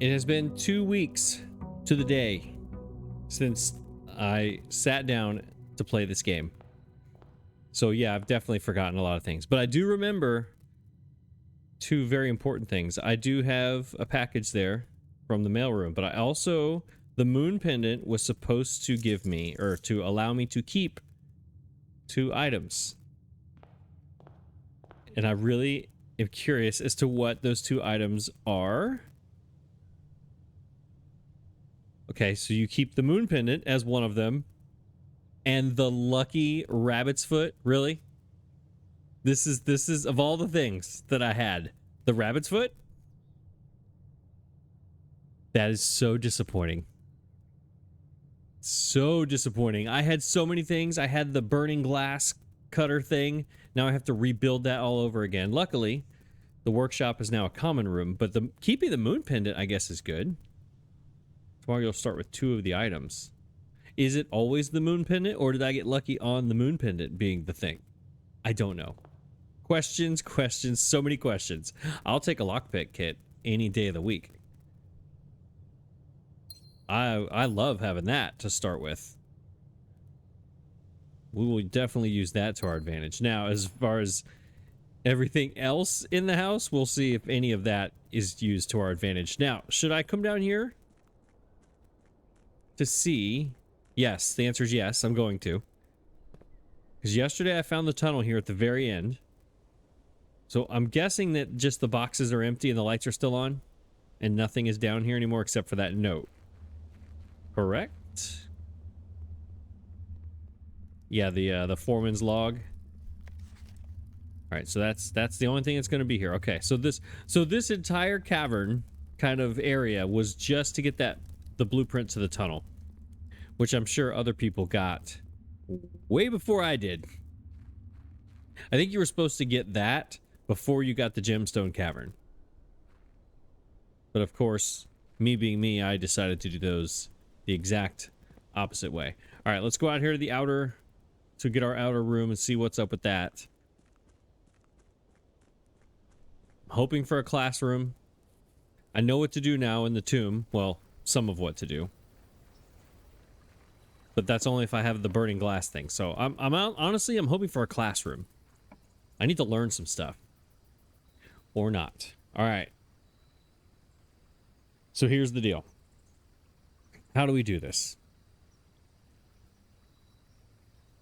It has been 2 weeks to the day since I sat down to play this game. So yeah, I've definitely forgotten a lot of things, but I do remember two very important things. I do have a package there from the mailroom, but I also, the moon pendant was supposed to give me, or to allow me to keep 2 items. And I really am curious as to what those 2 items are. Okay, so you keep the moon pendant as one of them, and the lucky rabbit's foot. Really? This is of all the things that I had, the rabbit's foot? That is so disappointing. So disappointing. I had so many things. I had the burning glass cutter thing. Now I have to rebuild that all over again. Luckily, the workshop is now a common room, but keeping the moon pendant, I guess, is good. Tomorrow you'll start with 2 of the items. Is it always the moon pendant, or did I get lucky on the moon pendant being the thing? I don't know. Questions, so many questions. I'll take a lockpick kit any day of the week. I love having that to start with. We will definitely use that to our advantage. Now, as far as everything else in the house, we'll see if any of that is used to our advantage. Now, should I come down here to see? Yes, the answer is yes, I'm going to. Because yesterday I found the tunnel here at the very end. So I'm guessing that just the boxes are empty and the lights are still on. And nothing is down here anymore except for that note. Correct? Yeah, the foreman's log. All right, so that's the only thing that's going to be here. Okay, so this entire cavern kind of area was just to get the blueprint to the tunnel, which I'm sure other people got way before I did. I think you were supposed to get that before you got the gemstone cavern. But of course, me being me, I decided to do those the exact opposite way. All right, let's go out here to the outer, to get our outer room and see what's up with that. I'm hoping for a classroom. I know what to do now in the tomb. Well, some of what to do. But that's only if I have the burning glass thing. So I'm out, honestly, I'm hoping for a classroom. I need to learn some stuff. Or not. All right. So here's the deal. How do we do this?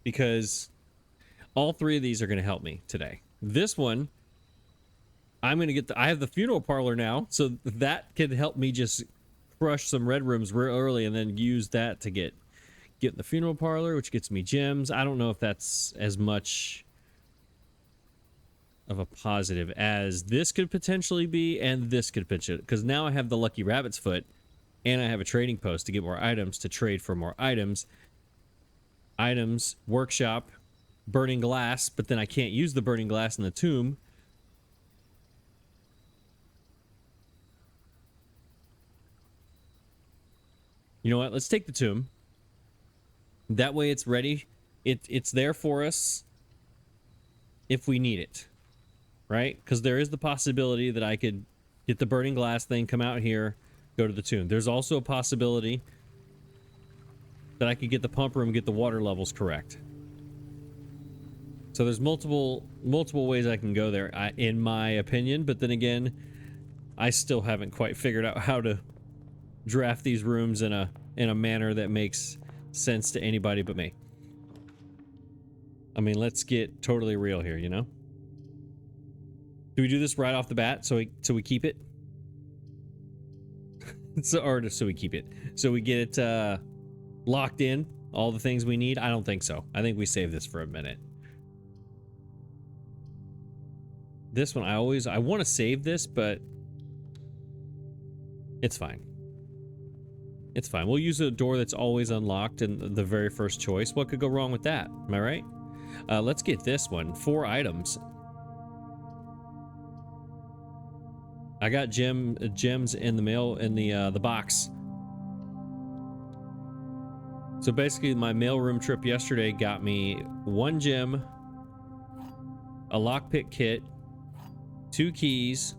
Because all 3 of these are going to help me today. This one, I'm going to get I have the funeral parlor now, so that can help me just crush some red rooms real early and then use that to get in the funeral parlor, which gets me gems. I don't know if that's as much of a positive as this could potentially be, and this could potentially, because now I have the lucky rabbit's foot and I have a trading post to get more items, to trade for more items. Items, workshop, burning glass, but then I can't use the burning glass in the tomb. You know what? Let's take the tomb. That way it's ready. It's there for us if we need it. Right? Because there is the possibility that I could get the burning glass thing, come out here, go to the tomb. There's also a possibility that I could get the pump room, get the water levels correct. So there's multiple ways I can go there, in my opinion. But then again, I still haven't quite figured out how to draft these rooms in a manner that makes sense to anybody but me. I mean, let's get totally real here, you know? Do we do this right off the bat so we keep it? So we keep it. So we get it locked in, all the things we need? I don't think so. I think we save this for a minute. This one, I want to save this, but it's fine. It's fine. We'll use a door that's always unlocked in the very first choice. What could go wrong with that? Am I right? Let's get this one. 4 items. I got gems in the mail in the box. So basically, my mailroom trip yesterday got me 1 gem, a lockpick kit, 2 keys,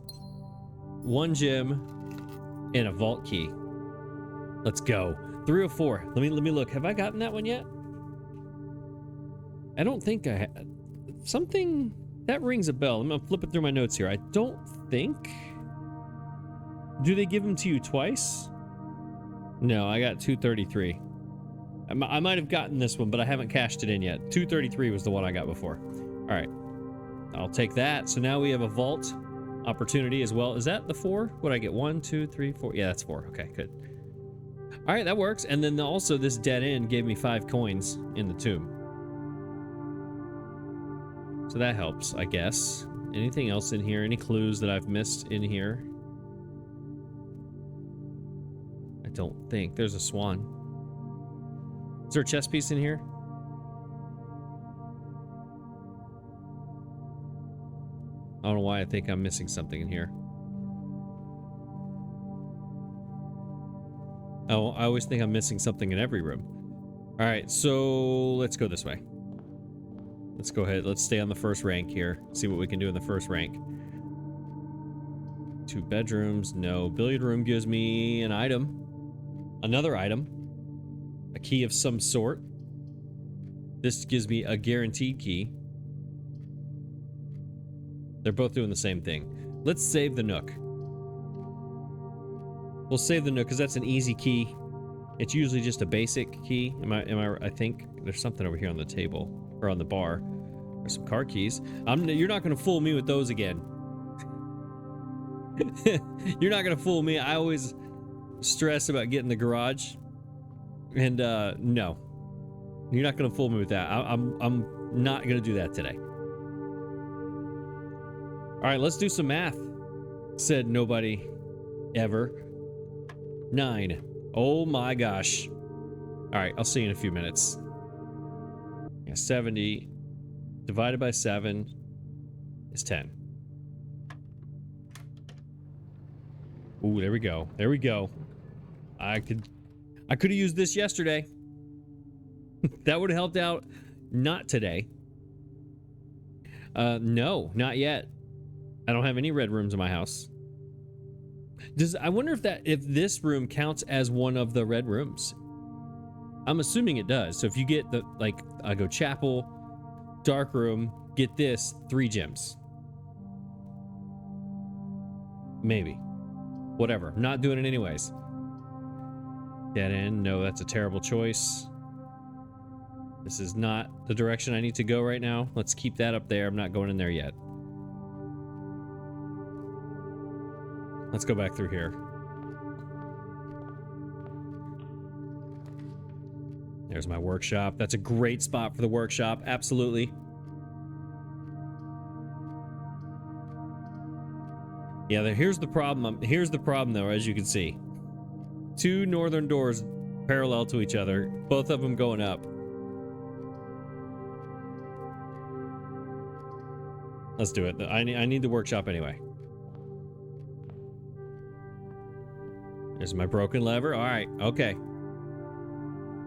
1 gem, And a vault key. Let's go. 304. Let me look. Have I gotten that one yet? I don't think I had. Something that rings a bell. I'm gonna flip it through my notes here. I don't think. Do they give them to you twice? No, I got 233. I might have gotten this one, but I haven't cashed it in yet. 233 was the one I got before. All right, I'll take that. So now we have a vault opportunity as well. Is that the 4? What I get? 1, 2, 3, 4. Yeah, that's 4. Okay, good. All right, that works. And then also this dead end gave me 5 coins in the tomb. So that helps, I guess. Anything else in here? Any clues that I've missed in here? I don't think. There's a swan. Is there a chess piece in here? I don't know why I think I'm missing something in here. Oh, I always think I'm missing something in every room. All right, so let's go this way. Let's go ahead. Let's stay on the first rank here. See what we can do in the first rank. 2 bedrooms. No. Billiard room gives me an item. Another item. A key of some sort. This gives me a guaranteed key. They're both doing the same thing. Let's save the Nook. We'll save the Nook because that's an easy key. It's usually just a basic key. I think there's something over here on the table or on the bar. There's some car keys. You're not going to fool me with those again. You're not going to fool me. I always stress about getting the garage. And no, you're not going to fool me with that. I'm not going to do that today. All right, let's do some math. Said nobody ever. 9. Oh my gosh. All right, I'll see you in a few minutes. Yeah, 70 divided by 7 is 10. Ooh, there we go. There we go. I could have used this yesterday. That would have helped out. Not today. No, not yet. I don't have any red rooms in my house. I wonder if this room counts as one of the red rooms. I'm assuming it does. So if you get the, like, I go chapel, dark room, get this, 3 gems. Maybe. Whatever. I'm not doing it anyways. Dead end. No, that's a terrible choice. This is not the direction I need to go right now. Let's keep that up there. I'm not going in there yet. Let's go back through here. There's my workshop. That's a great spot for the workshop. Absolutely. Yeah, here's the problem. Here's the problem, though, as you can see. 2 northern doors parallel to each other. Both of them going up. Let's do it. I need the workshop anyway. There's my broken lever. All right. Okay.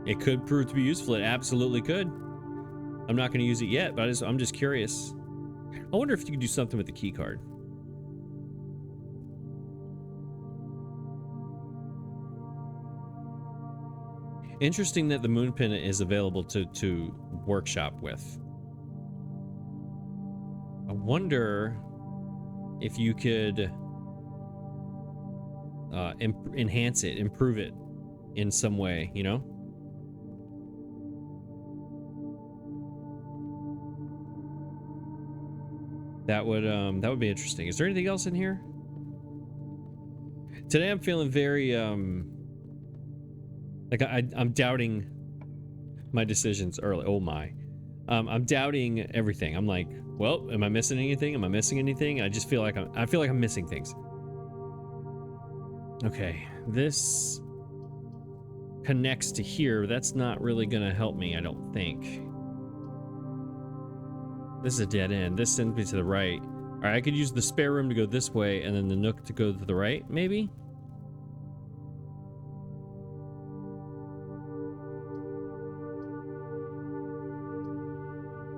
It could prove to be useful. It absolutely could. I'm not going to use it yet, but I'm just curious. I wonder if you could do something with the key card. Interesting that the moon pin is available to workshop with. I wonder if you could enhance it, improve it in some way, you know? That would be interesting. Is there anything else in here? Today I'm feeling very like I'm doubting my decisions early. Oh my. I'm doubting everything. I'm like, well, am I missing anything? Am I missing anything? I just feel like I'm missing things. Okay, this connects to here. That's not really gonna help me, I don't think. This is a dead end. This sends me to the right. All right, I could use the spare room to go this way and then the nook to go to the right, maybe?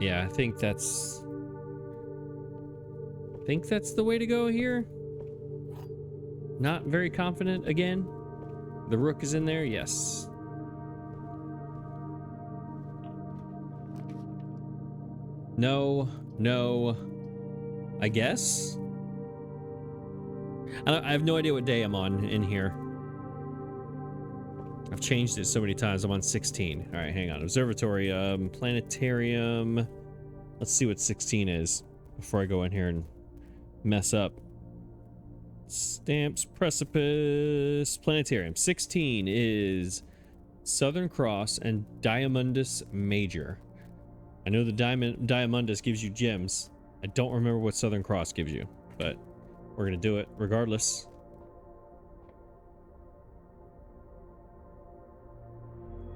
Yeah, I think that's the way to go here. Not very confident again. The rook is in there, yes. No, no, I guess. I have no idea what day I'm on in here. I've changed it so many times. I'm on 16. All right, hang on. Observatory, planetarium. Let's see what 16 is before I go in here and mess up. Stamps, precipice, planetarium. 16 is Southern Cross and Diamondus Major. I know the Diamondus gives you gems. I don't remember what Southern Cross gives you, but we're gonna do it regardless.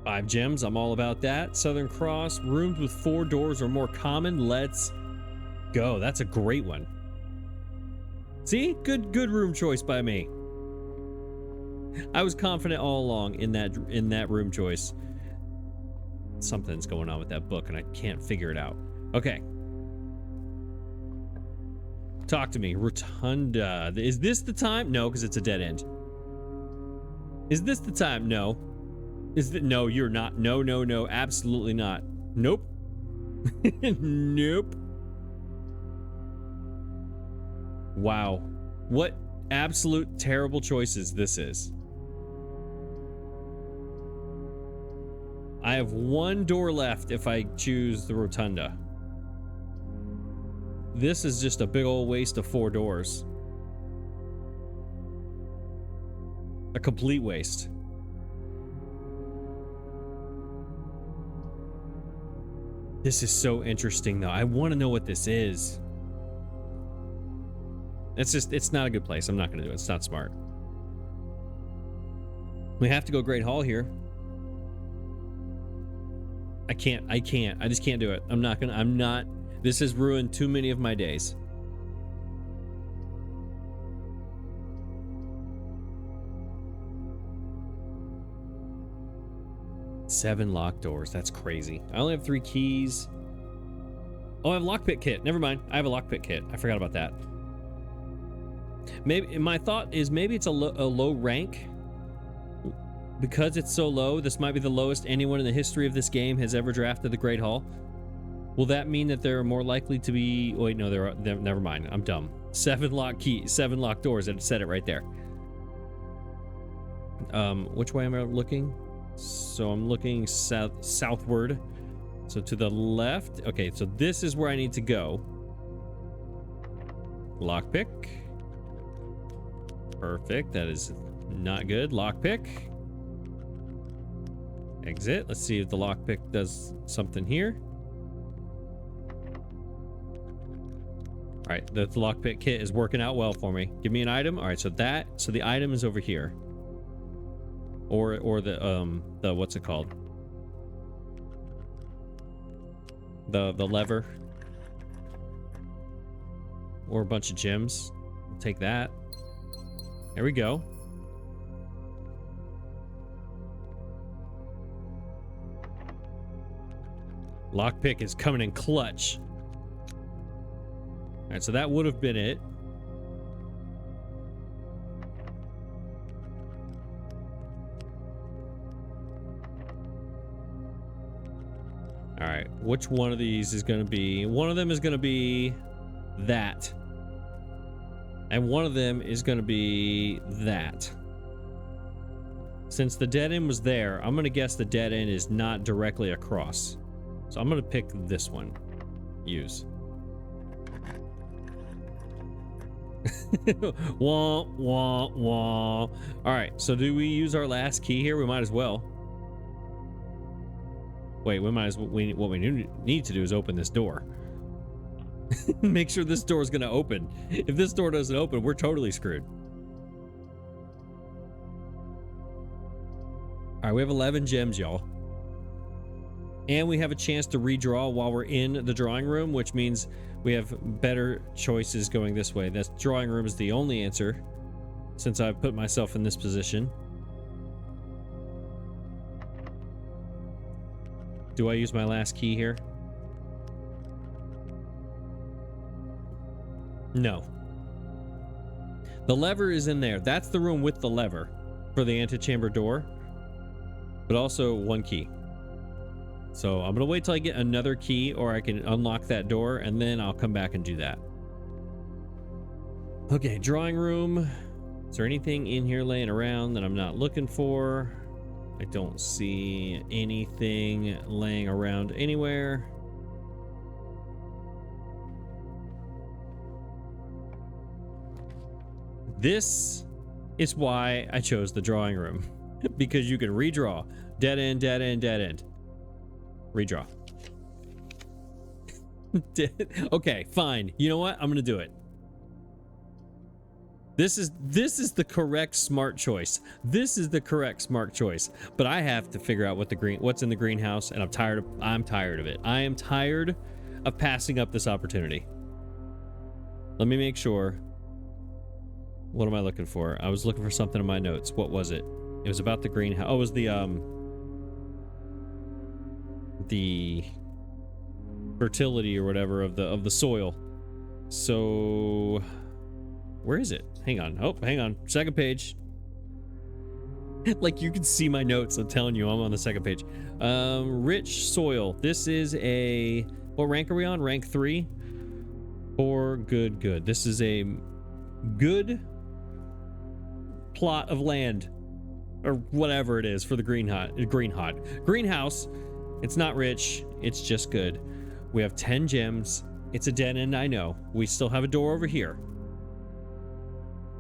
Five gems, I'm all about that. Southern Cross, rooms with 4 doors or more common. Let's go. That's a great one. See? Good room choice by me. I was confident all along in that room choice. Something's going on with that book and I can't figure it out. Okay. Talk to me. Rotunda. Is this the time? No, because it's a dead end. Is this the time? No. No, you're not. No, no, no. Absolutely not. Nope. Nope. Wow. What absolute terrible choices this is. I have 1 door left if I choose the Rotunda. This is just a big old waste of 4 doors. A complete waste. This is so interesting though. I want to know what this is. It's not a good place. I'm not going to do it. It's not smart. We have to go Great Hall here. I can't. I just can't do it. I'm not. This has ruined too many of my days. Seven locked doors. That's crazy. I only have 3 keys. Oh, I have a lockpick kit. Never mind. I have a lockpick kit. I forgot about that. Maybe my thought is maybe it's a low rank. Because it's so low, this might be the lowest anyone in the history of this game has ever drafted the Great Hall. Will that mean that they're more likely to be... Wait, no, they're never mind. I'm dumb. 7 locked keys, 7 locked doors. It said it right there. Which way am I looking? So I'm looking southward. So to the left. Okay, so this is where I need to go. Lockpick. Perfect. That is not good. Lockpick. Exit. Let's see if the lockpick does something here. All right, the lockpick kit is working out well for me. Give me an item. All right, so the item is over here. Or the what's it called? The lever. Or a bunch of gems. I'll take that. There we go. Lockpick is coming in clutch. All right, so that would have been it. All right, which one of these is going to be? One of them is going to be that. And one of them is going to be that. Since the dead end was there, I'm going to guess the dead end is not directly across. So I'm going to pick this one. Use. Wah, wah, wah. All right, so do we use our last key here? We might as well. Wait, we might as well. What we need to do is open this door. Make sure this door is going to open. If this door doesn't open, we're totally screwed. All right, we have 11 gems, y'all. And we have a chance to redraw while we're in the drawing room, which means we have better choices going this way. That drawing room is the only answer since I've put myself in this position. Do I use my last key here? No. The lever is in there. That's the room with the lever for the antechamber door, but also one key. So I'm gonna wait till I get another key, or I can unlock that door, and then I'll come back and do that. Okay, drawing room. Is there anything in here laying around that I'm not looking for? I don't see anything laying around anywhere. This is why I chose the drawing room, because you can redraw. Dead end, dead end, dead end. Redraw. Okay, fine. You know what? I'm gonna do it. This is the correct smart choice. This is the correct smart choice. But I have to figure out what's in the greenhouse, and I'm tired of it. I am tired of passing up this opportunity. Let me make sure. What am I looking for? I was looking for something in my notes. What was it? It was about the greenhouse. Oh, it was the fertility or whatever of the soil. So where is it? Hang on. Oh, hang on. Second page. Like, you can see my notes. I'm telling you, I'm on the second page. Rich soil. This is a, what rank are we on? Rank 3 or good. This is a good plot of land, or whatever it is, for the greenhouse. It's not rich, it's just good. We have 10 gems. It's a dead end, I know. We still have a door over here.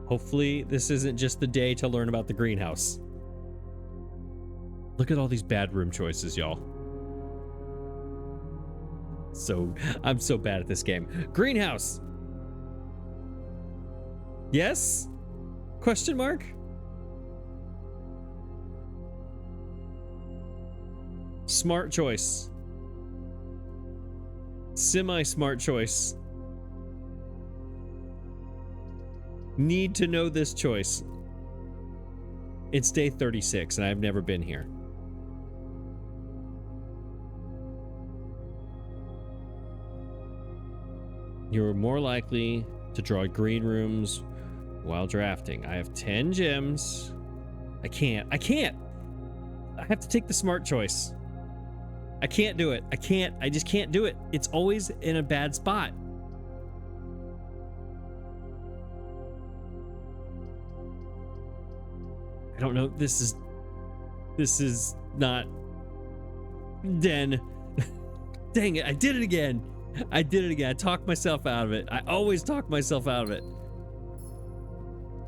Hopefully this isn't just the day to learn about the greenhouse. Look at all these bad room choices, y'all. So I'm so bad at this game. Greenhouse. Yes? Question mark? Smart choice. Semi-smart choice. Need to know this choice. It's day 36 and I've never been here. You're more likely to draw green rooms while drafting. I have 10 gems. I can't. I have to take the smart choice. I can't do it. I just can't do it. It's always in a bad spot. I don't know. This is not den. Dang it. I did it again. I talked myself out of it. I always talk myself out of it.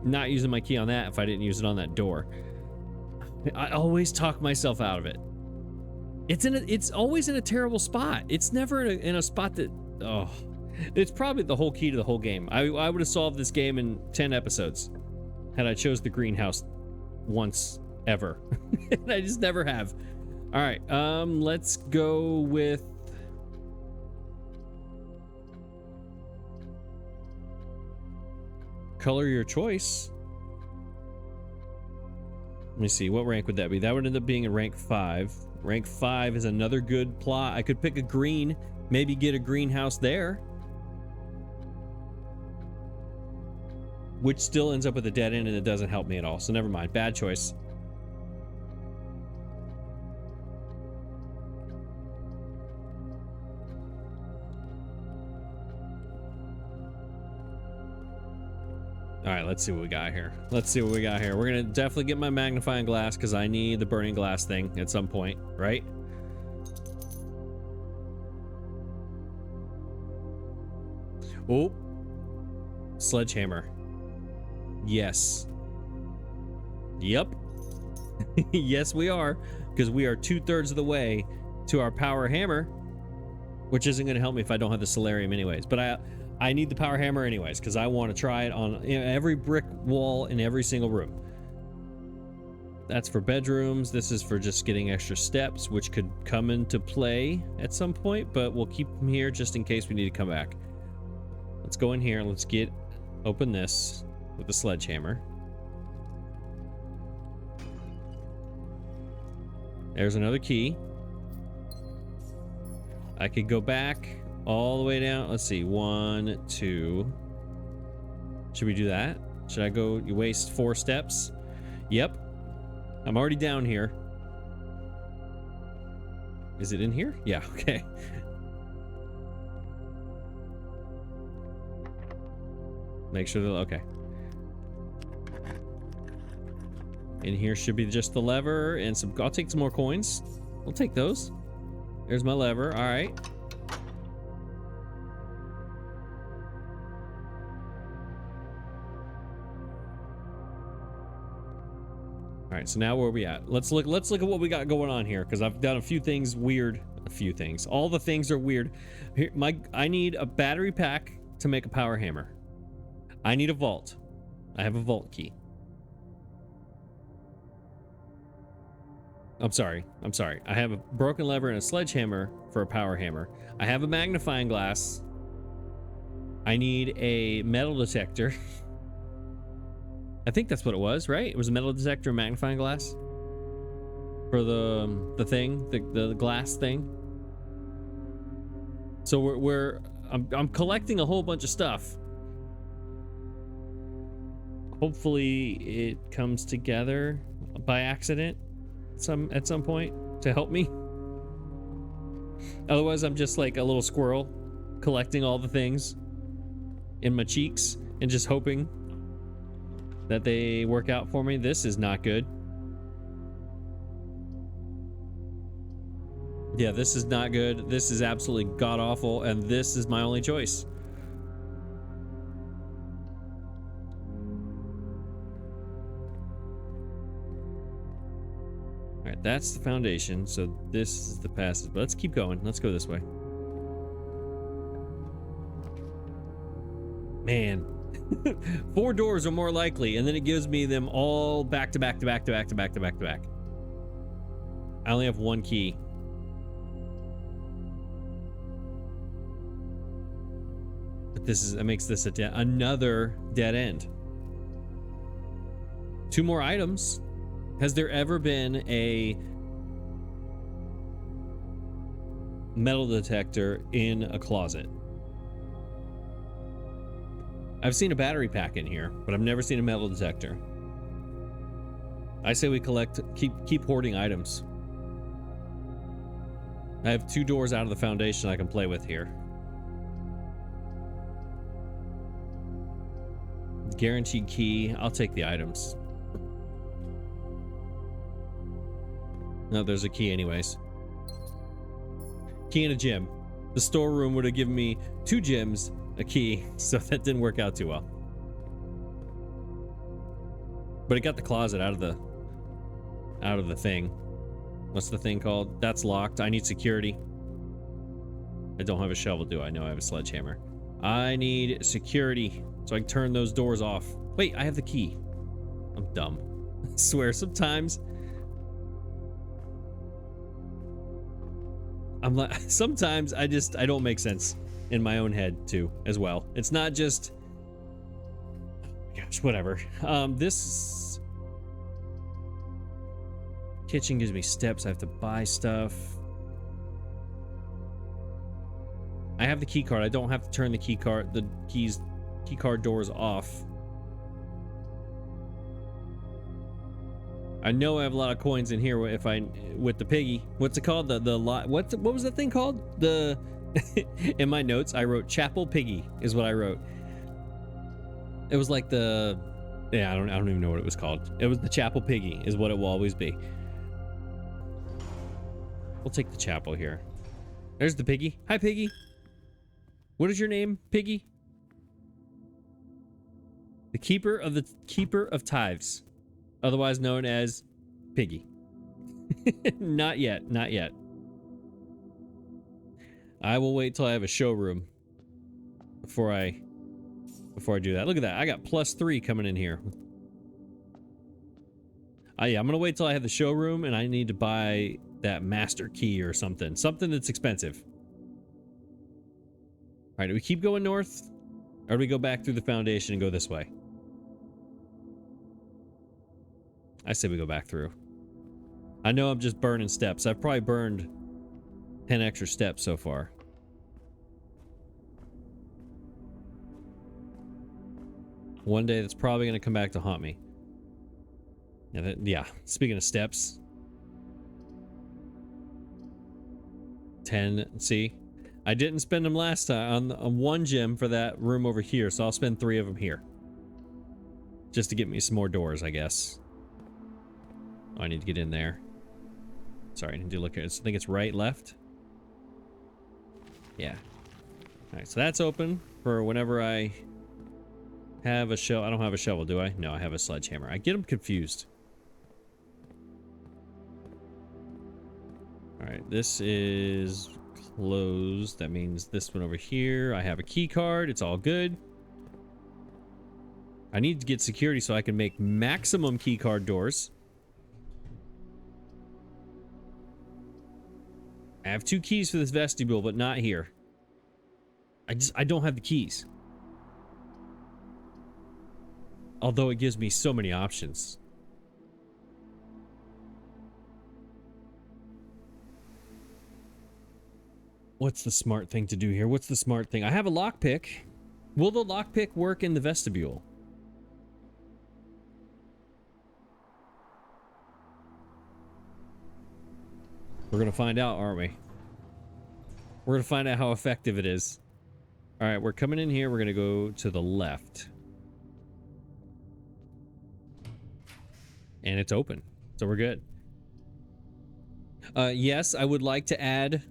Not using my key on that if I didn't use it on that door. I always talk myself out of it. It's always in a terrible spot. It's never in a spot that, oh, it's probably the whole key to the whole game. I would have solved this game in 10 episodes had I chose the greenhouse once ever. And I just never have. All right, let's go with color your choice. Let me see, what rank would that be? That would end up being a rank 5. Rank 5 is another good plot. I could pick a green, maybe get a greenhouse there, which still ends up with a dead end and it doesn't help me at all. So never mind, bad choice. All right, let's see what we got here. We're gonna definitely get my magnifying glass because I need the burning glass thing at some point, right? Oh, sledgehammer. Yes. Yep. Yes, we are, because we are 2/3 of the way to our power hammer, which isn't going to help me if I don't have the solarium anyways. But I need the power hammer anyways, because I want to try it on every brick wall in every single room. That's for bedrooms. This is for just getting extra steps, which could come into play at some point, but we'll keep them here just in case we need to come back. Let's go in here and let's open this with the sledgehammer. There's another key. I could go back all the way down. Let's see, 1, 2. Should we do that? Should I go? You waste 4 steps? Yep. I'm already down here. Is it in here? Yeah, okay. Make sure that, okay. In here should be just the lever and some, I'll take some more coins. We'll take those. There's my lever, all right. All right, so now where are we at? Let's look at what we got going on here, because I've done a few things weird. A few things. All the things are weird. Here, I need a battery pack to make a power hammer. I need a vault. I have a vault key. I'm sorry. I have a broken lever and a sledgehammer for a power hammer. I have a magnifying glass. I need a metal detector. I think that's what it was, right? It was a metal detector and magnifying glass for the thing, the glass thing. So I'm collecting a whole bunch of stuff. Hopefully it comes together by accident at some point to help me. Otherwise, I'm just like a little squirrel collecting all the things in my cheeks and just hoping that they work out for me. This is not good. Yeah, this is not good. This is absolutely god-awful, and this is my only choice. All right, that's the foundation, so this is the passage. But let's keep going. Let's go this way. Man. 4 doors are more likely, and then it gives me them all back to back to back to back to back to back to back. I only have 1 key. But it makes this another dead end. 2 more items. Has there ever been a metal detector in a closet? I've seen a battery pack in here, but I've never seen a metal detector. I say we keep hoarding items. I have 2 doors out of the foundation I can play with here. Guaranteed key. I'll take the items. No, there's a key anyways. Key in a gym. The storeroom would have given me 2 gyms, a key, so that didn't work out too well. But it got the closet out of the thing. What's the thing called? That's locked. I need security. I don't have a shovel, do I? No, I have a sledgehammer. I need security so I can turn those doors off. Wait, I have the key. I'm dumb. I swear, sometimes I'm like, sometimes I don't make sense in my own head too, as well. It's not just, oh my gosh, whatever. This kitchen gives me steps. I have to buy stuff. I have the key card. I don't have to turn the key card doors off. I know I have a lot of coins in here with the piggy. What's it called? What was that thing called? In my notes I wrote Chapel Piggy is what I wrote. It was like I don't even know what it was called. It was the Chapel Piggy is what it will always be. We'll take the chapel here. There's the piggy. Hi, piggy. What is your name, piggy? The keeper of tithes, otherwise known as Piggy. Not yet. I will wait till I have a showroom before I do that. Look at that. I got +3 coming in here. Yeah, I'm gonna wait till I have the showroom, and I need to buy that master key or something that's expensive. All right, do we keep going north, or do we go back through the foundation and go this way? I say we go back through. I know I'm just burning steps. I've probably burned 10 extra steps so far. One day that's probably going to come back to haunt me. Yeah, speaking of steps. 10, see? I didn't spend them last time on one gem for that room over here, so I'll spend 3 of them here. Just to get me some more doors, I guess. Oh, I need to get in there. Sorry, I need to look at it. I think it's right, left. Yeah. Alright, so that's open for whenever I have a shovel. I don't have a shovel, do I? No, I have a sledgehammer. I get them confused. Alright, this is closed. That means this one over here. I have a key card. It's all good. I need to get security so I can make maximum key card doors. I have 2 keys for this vestibule, but not here. I don't have the keys. Although it gives me so many options. What's the smart thing to do here? What's the smart thing? I have a lockpick. Will the lockpick work in the vestibule? We're gonna find out, aren't we? We're gonna find out how effective it is. All right, we're coming in here. We're gonna go to the left. And it's open, so we're good. Yes, I would like to add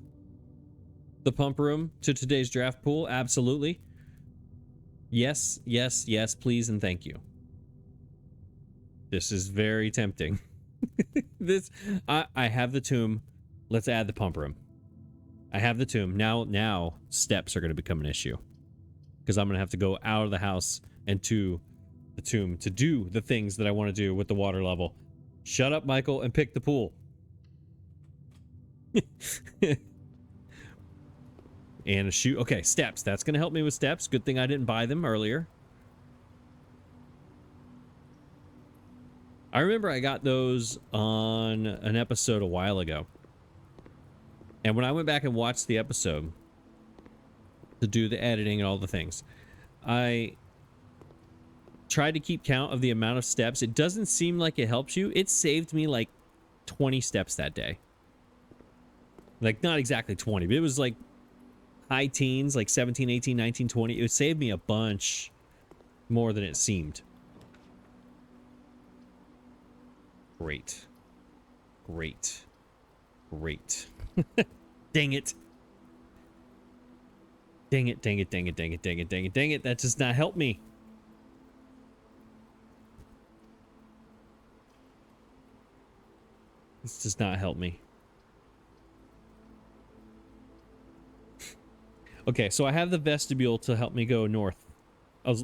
the pump room to today's draft pool. Absolutely. Yes, yes, yes, please, and thank you. This is very tempting. I have the tomb. Let's add the pump room. I have the tomb. Now steps are going to become an issue. Because I'm going to have to go out of the house and to the tomb to do the things that I want to do with the water level. Shut up, Michael, and pick the pool. And a shoe. Okay, steps. That's going to help me with steps. Good thing I didn't buy them earlier. I remember I got those on an episode a while ago. And when I went back and watched the episode to do the editing and all the things, I tried to keep count of the amount of steps. It doesn't seem like it helps you. It saved me like 20 steps that day. Like, not exactly 20, but it was like high teens, like 17, 18, 19, 20. It saved me a bunch more than it seemed. Great. Great. Great. Dang it. Dang it, dang it, dang it, dang it, dang it, dang it, dang it. That does not help me. This does not help me. Okay, so I have the vestibule to help me go north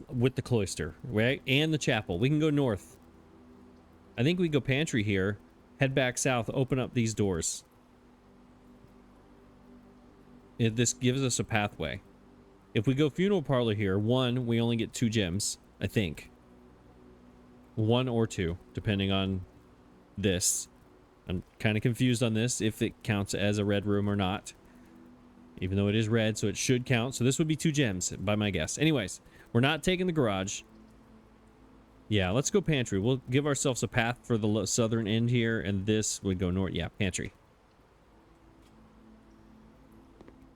with the cloister, right? And the chapel. We can go north. I think we go pantry here, head back south, open up these doors. This gives us a pathway. If we go funeral parlor here, one, we only get 2 gems, I think. 1 or 2, depending on this. I'm kind of confused on this, if it counts as a red room or not. Even though it is red, so it should count. So this would be 2 gems, by my guess. Anyways, we're not taking the garage. Yeah, let's go pantry. We'll give ourselves a path for the southern end here, and this would go north. Yeah, pantry.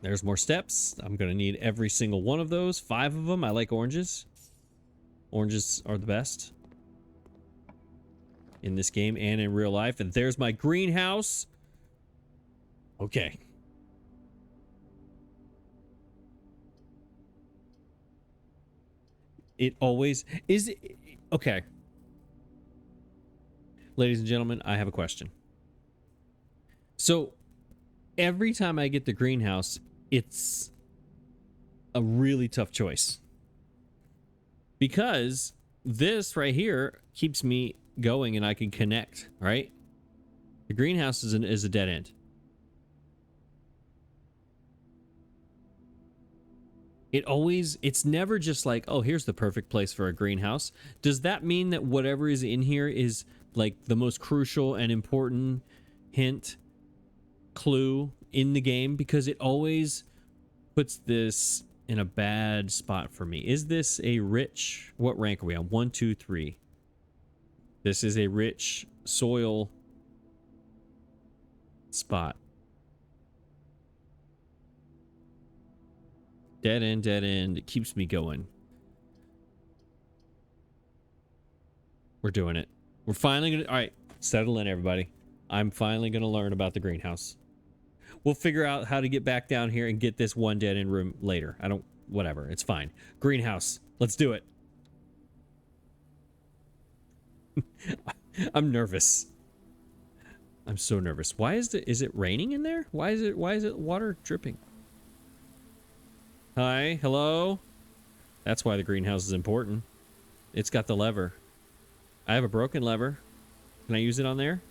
There's more steps. I'm going to need every single one of those. 5 of them. I like oranges. Oranges are the best in this game and in real life. And there's my greenhouse. Okay. It always is. Okay. Ladies and gentlemen, I have a question. So every time I get the greenhouse, it's a really tough choice. Because this right here keeps me going and I can connect, right? The greenhouse is a dead end. It's never just like, oh, here's the perfect place for a greenhouse. Does that mean that whatever is in here is like the most crucial and important clue in the game? Because it always puts this in a bad spot for me. Is this a rich... What rank are we on? 1, 2, 3. This is a rich soil spot. Dead end, dead end. It keeps me going. We're doing it. We're finally gonna... All right, settle in, everybody. I'm finally gonna learn about the greenhouse. We'll figure out how to get back down here and get this one dead end room later. I don't... Whatever. It's fine. Greenhouse. Let's do it. I'm nervous. I'm so nervous. Why is it... Is it raining in there? Why is it water dripping? Hi. Hello? That's why the greenhouse is important. It's got the lever. I have a broken lever. Can I use it on there?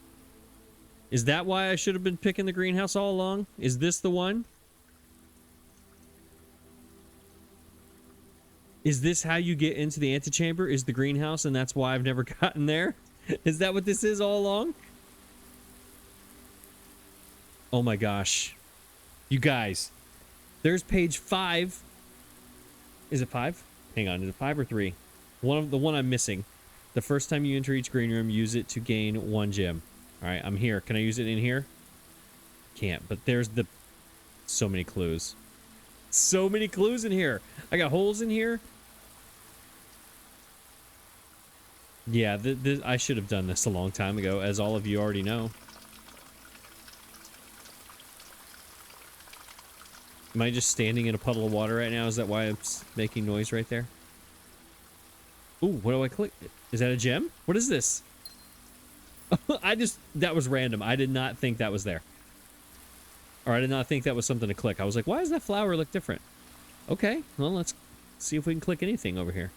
Is that why I should have been picking the greenhouse all along? Is this the one? Is this how you get into the antechamber? Is the greenhouse, and that's why I've never gotten there? Is that what this is all along? Oh my gosh. You guys. There's page 5. Is it 5? Hang on, is it 5 or 3? The one I'm missing. The first time you enter each green room, use it to gain 1 gem. Alright, I'm here. Can I use it in here? Can't, but there's the... So many clues. So many clues in here. I got holes in here. Yeah, I should have done this a long time ago, as all of you already know. Am I just standing in a puddle of water right now? Is that why I'm making noise right there? Ooh, what do I click? Is that a gem? What is this? That was random. I did not think that was there. Or I did not think that was something to click. I was like, why does that flower look different? Okay, well, let's see if we can click anything over here.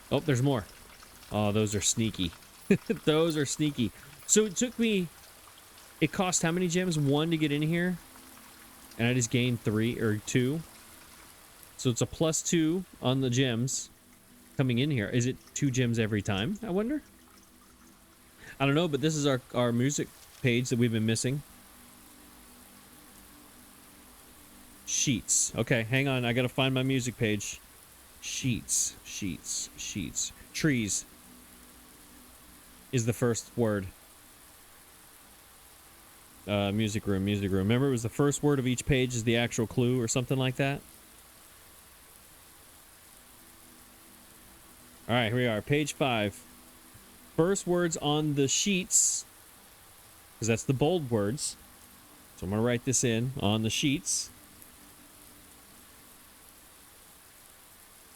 Oh, there's more. Oh, those are sneaky. Those are sneaky. So it took me... It cost how many gems? 1 to get in here? And I just gained 3 or 2. So it's a +2 on the gems coming in here. Is it 2 gems every time, I wonder? I don't know, but this is our music page that we've been missing. Sheets. Okay, hang on. I gotta find my music page. Sheets. Sheets. Sheets. Trees is the first word. Music room. Music room. Remember, it was the first word of each page is the actual clue or something like that. All right, here we are. Page 5. First words on the sheets, because that's the bold words. So I'm going to write this in on the sheets.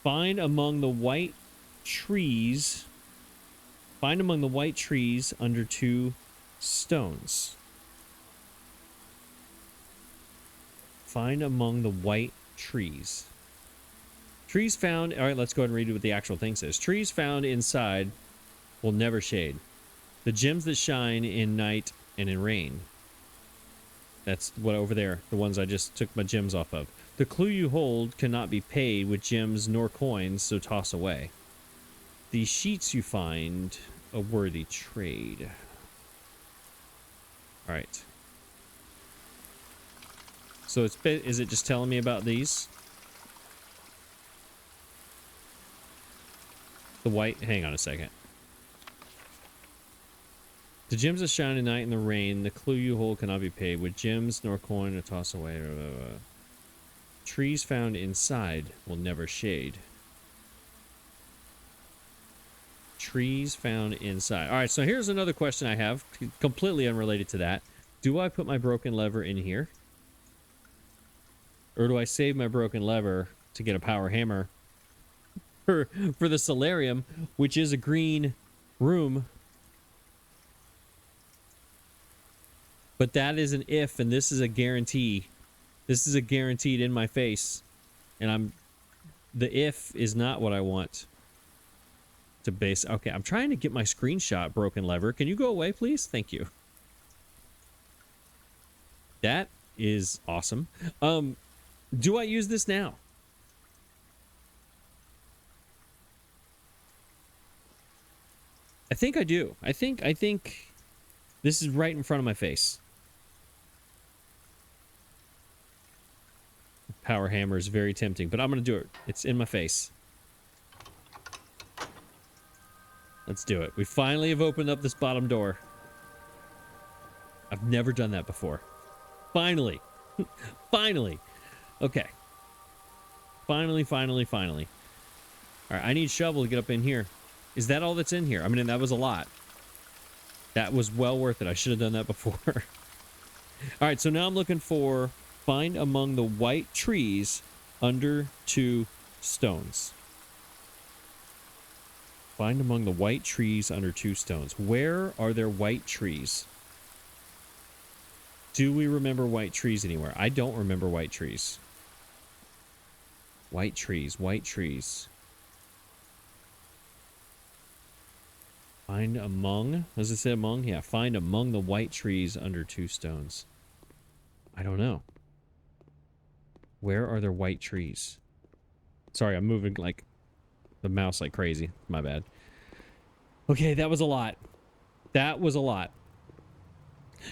Find among the white trees. Find among the white trees under 2 stones. Find among the white trees. Trees found... All right, let's go ahead and read what the actual thing says. Trees found inside will never shade. The gems that shine in night and in rain. That's what over there. The ones I just took my gems off of. The clue you hold cannot be paid with gems nor coins, so toss away. The sheets you find, a worthy trade. All right. So is it just telling me about these? The white, hang on a second. The gems that shine at night in the rain, the clue you hold cannot be paid with gems nor coin to toss away. Blah, blah, blah. Trees found inside will never shade. Trees found inside. All right, so here's another question I have, completely unrelated to that. Do I put my broken lever in here? Or do I save my broken lever to get a power hammer for the solarium, which is a green room? But that is an if, and this is a guarantee. This is a guaranteed in my face. And the if is not what I want to base. Okay, I'm trying to get my screenshot broken lever. Can you go away, please? Thank you. That is awesome. Do I use this now? I think I do. I think This is right in front of my face. Power hammer is very tempting, but I'm going to do it. It's in my face. Let's do it. We finally have opened up this bottom door. I've never done that before. Finally. Finally. Okay. Finally. All right, I need shovel to get up in here. Is that all that's in here? I mean, that was a lot. That was well worth it. I should have done that before. All right, so now I'm looking for find among the white trees under 2 stones. Find among the white trees under 2 stones. Where are there white trees? Do we remember white trees anywhere? I don't remember white trees. White trees, white trees. Find among, does it say among? Yeah, find among the white trees under 2 stones. I don't know. Where are there white trees? Sorry, I'm moving like the mouse like crazy. My bad. Okay, that was a lot. That was a lot.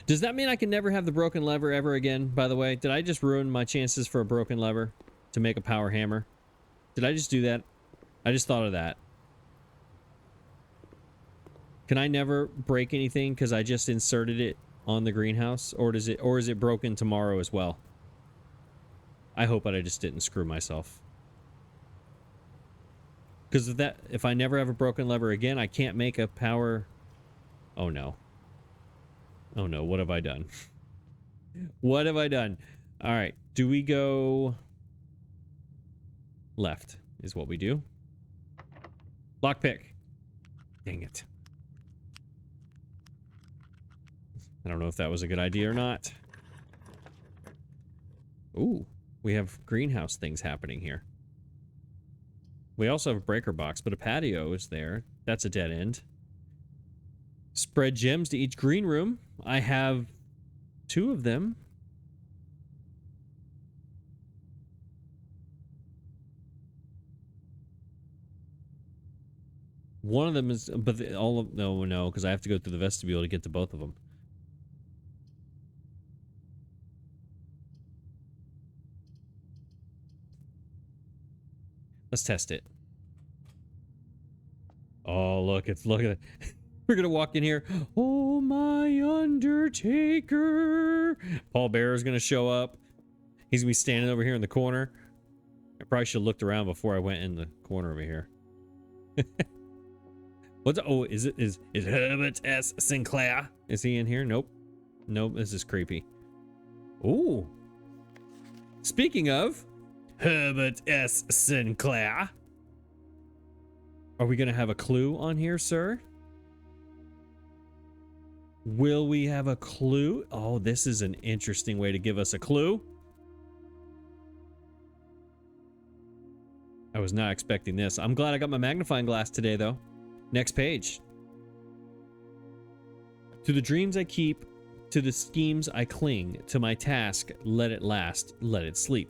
Does that mean I can never have the broken lever ever again, by the way? Did I just ruin my chances for a broken lever to make a power hammer? Did I just do that? I just thought of that. Can I never break anything because I just inserted it on the greenhouse? Or is it broken tomorrow as well? I hope that I just didn't screw myself. Because if I never have a broken lever again, I can't make a power... Oh no. Oh no, what have I done? What have I done? Alright, do we go... Left is what we do. Lockpick. Dang it. I don't know if that was a good idea or not. Ooh, we have greenhouse things happening here. We also have a breaker box, but a patio is there. That's a dead end. Spread gems to each green room. I have 2 of them. One of them is, but no, because I have to go through the vestibule to get to both of them. Let's test it. Oh, look at it. We're gonna walk in here. Oh, my Undertaker. Paul Bearer's gonna show up. He's gonna be standing over here in the corner. I probably should have looked around before I went in the corner over here. Is Herbert S. Sinclair? Is he in here? Nope. Nope, this is creepy. Ooh. Speaking of Herbert S. Sinclair. Are we gonna have a clue on here, sir? Will we have a clue? Oh, this is an interesting way to give us a clue. I was not expecting this. I'm glad I got my magnifying glass today, though. Next page. To the dreams I keep, to the schemes I cling, to my task, let it last, let it sleep.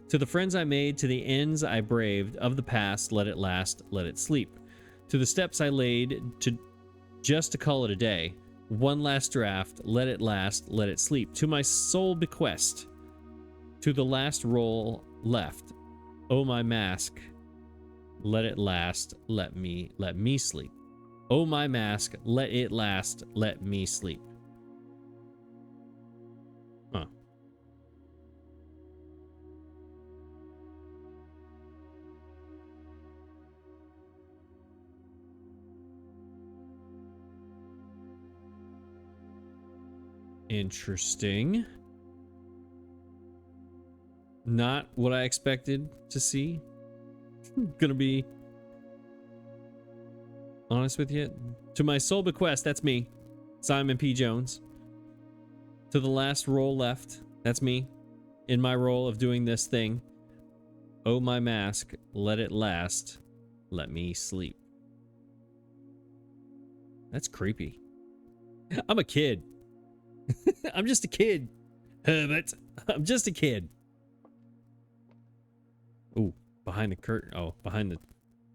To the friends I made, to the ends I braved, of the past, let it last, let it sleep. To the steps I laid, just to call it a day, one last draft, let it last, let it sleep. To my soul bequest, to the last roll left, oh my mask, let it last, let me sleep. Oh my mask, let it last, let me sleep. Huh. Interesting. Not what I expected to see. Gonna be honest with you. To my soul bequest, that's me, Simon P. Jones. To the last roll left, that's me, in my role of doing this thing. Oh my mask, let it last, let me sleep. That's creepy. I'm a kid. I'm just a kid, Herbert. I'm just a kid. Ooh, behind the curtain. Oh, behind the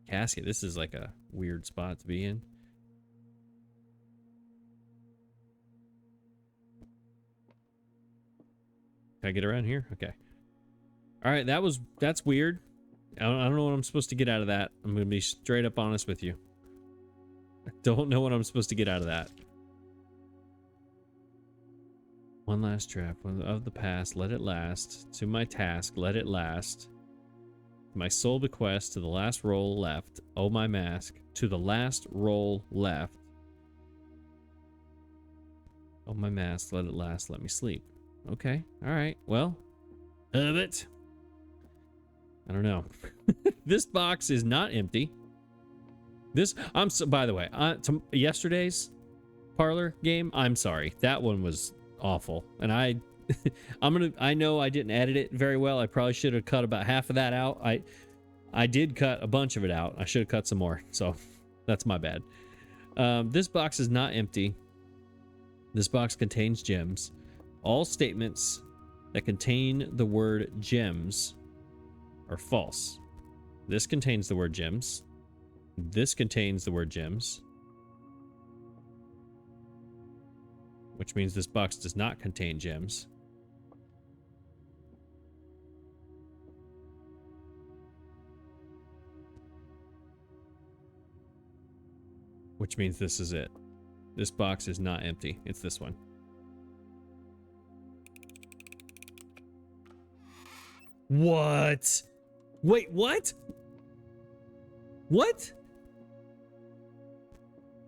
casket. This is like a weird spot to be in. Can I get around here? Okay. All right, that's weird. I don't know what I'm supposed to get out of that. I'm going to be straight up honest with you. I don't know what I'm supposed to get out of that. One last trap of the past, let it last. To my task, let it last. My sole bequest to the last roll left. Oh, my mask. To the last roll left. Oh, my mask, let it last. Let me sleep. Okay. All right. Well, of it. I don't know. This box is not empty. By the way, yesterday's parlor game, I'm sorry. That one was awful. And I know I didn't edit it very well. I probably should have cut about half of that out. I did cut a bunch of it out. I should have cut some more. So that's my bad. This box is not empty. This box contains gems. All statements that contain the word gems are false. This contains the word gems. This contains the word gems. Which means this box does not contain gems. Which means this is it. This box is not empty. It's this one. What? Wait, what? What?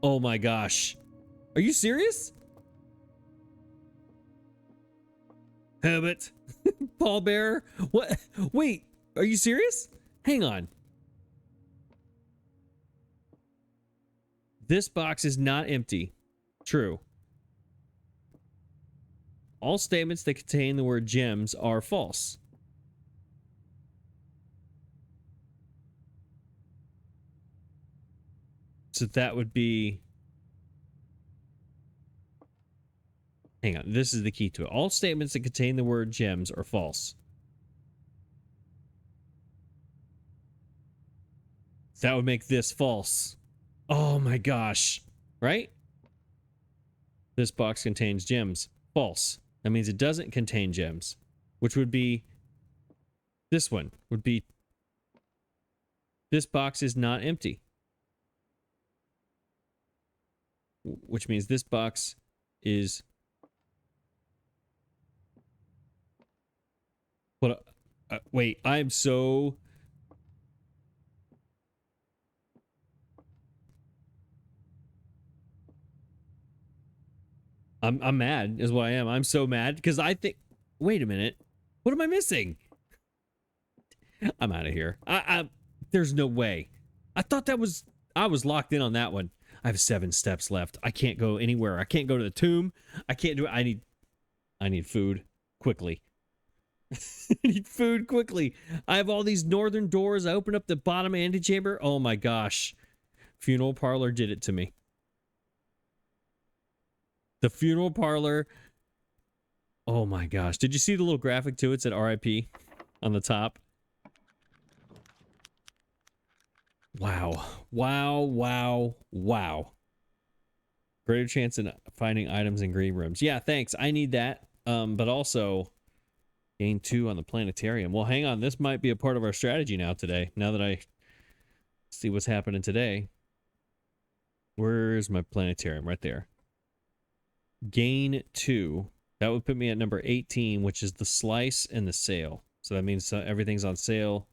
Oh my gosh. Are you serious? Habit. Pallbearer. What? Wait, are you serious? Hang on. This box is not empty. True. All statements that contain the word gems are false. So that would be... Hang on, this is the key to it. All statements that contain the word gems are false. That would make this false. Oh my gosh. Right? This box contains gems. False. That means it doesn't contain gems. Which would be... This one would be... This box is not empty. Which means this box is... What? Wait, I'm so... I'm mad is what I am. I'm so mad because I think... Wait a minute. What am I missing? I'm out of here. There's no way. I thought that was... I was locked in on that one. I have 7 steps left. I can't go anywhere. I can't go to the tomb. I can't do it. I need food quickly. I need food quickly. I have all these northern doors. I open up the bottom antechamber. Oh my gosh. Funeral parlor did it to me. The funeral parlor. Oh my gosh. Did you see the little graphic too? It said RIP on the top. Wow. Wow, wow, wow. Greater chance in finding items in green rooms. Yeah, thanks. I need that. But also gain 2 on the planetarium. Well, hang on. This might be a part of our strategy now today. Now that I see what's happening today. Where's my planetarium? Right there. Gain 2. That would put me at number 18, which is the slice and the sale. So that means everything's on sale.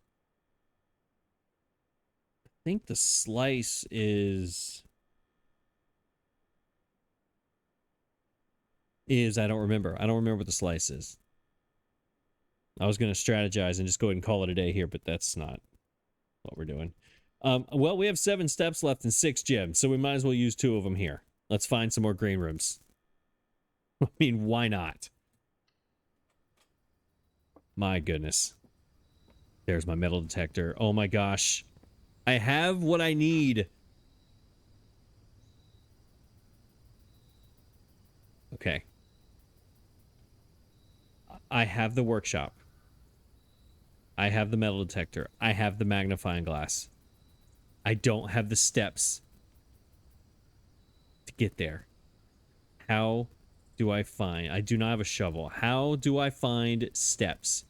I think the slice is I don't remember. I don't remember what the slice is. I was going to strategize and just go ahead and call it a day here, but that's not what we're doing. Well, we have 7 steps left and 6 gems, so we might as well use 2 of them here. Let's find some more green rooms. I mean, why not? My goodness. There's my metal detector. Oh my gosh. I have what I need. Okay. I have the workshop. I have the metal detector. I have the magnifying glass. I don't have the steps to get there. How do I find? I do not have a shovel. How do I find steps?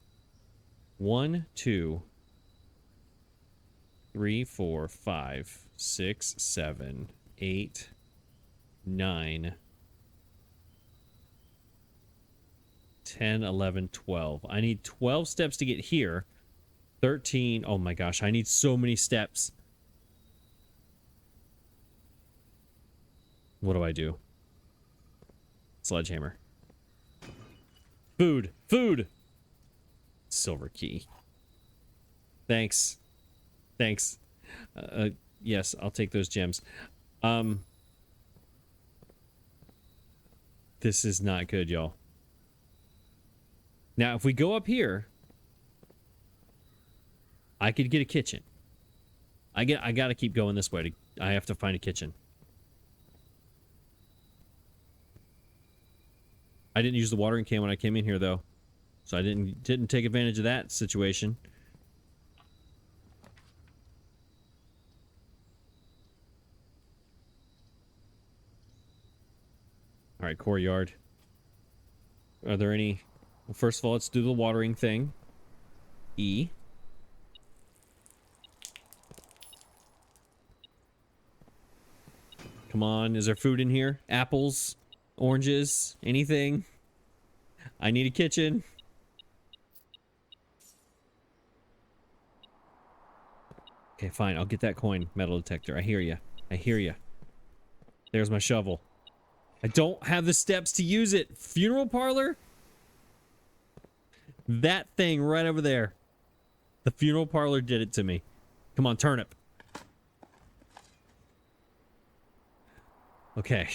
1, 2, 3, 4, 5, 6, 7, 8, 9, 10, 11, 12. I need 12 steps to get here. 13. Oh my gosh, I need so many steps. What do I do? Sledgehammer. Food. Food. Silver key. Thanks. Thanks. Yes, I'll take those gems. This is not good, y'all. Now, if we go up here, I could get a kitchen. I gotta keep going this way. I have to find a kitchen. I didn't use the watering can when I came in here, though, so I didn't take advantage of that situation. All right, courtyard. Are there any? Well, first of all, let's do the watering thing. E. Come on, is there food in here? Apples, oranges, anything? I need a kitchen. Okay, fine. I'll get that coin. Metal detector. I hear you. I hear you. There's my shovel. I don't have the steps to use it. Funeral parlor? That thing right over there. The funeral parlor did it to me. Come on, turnip. Okay.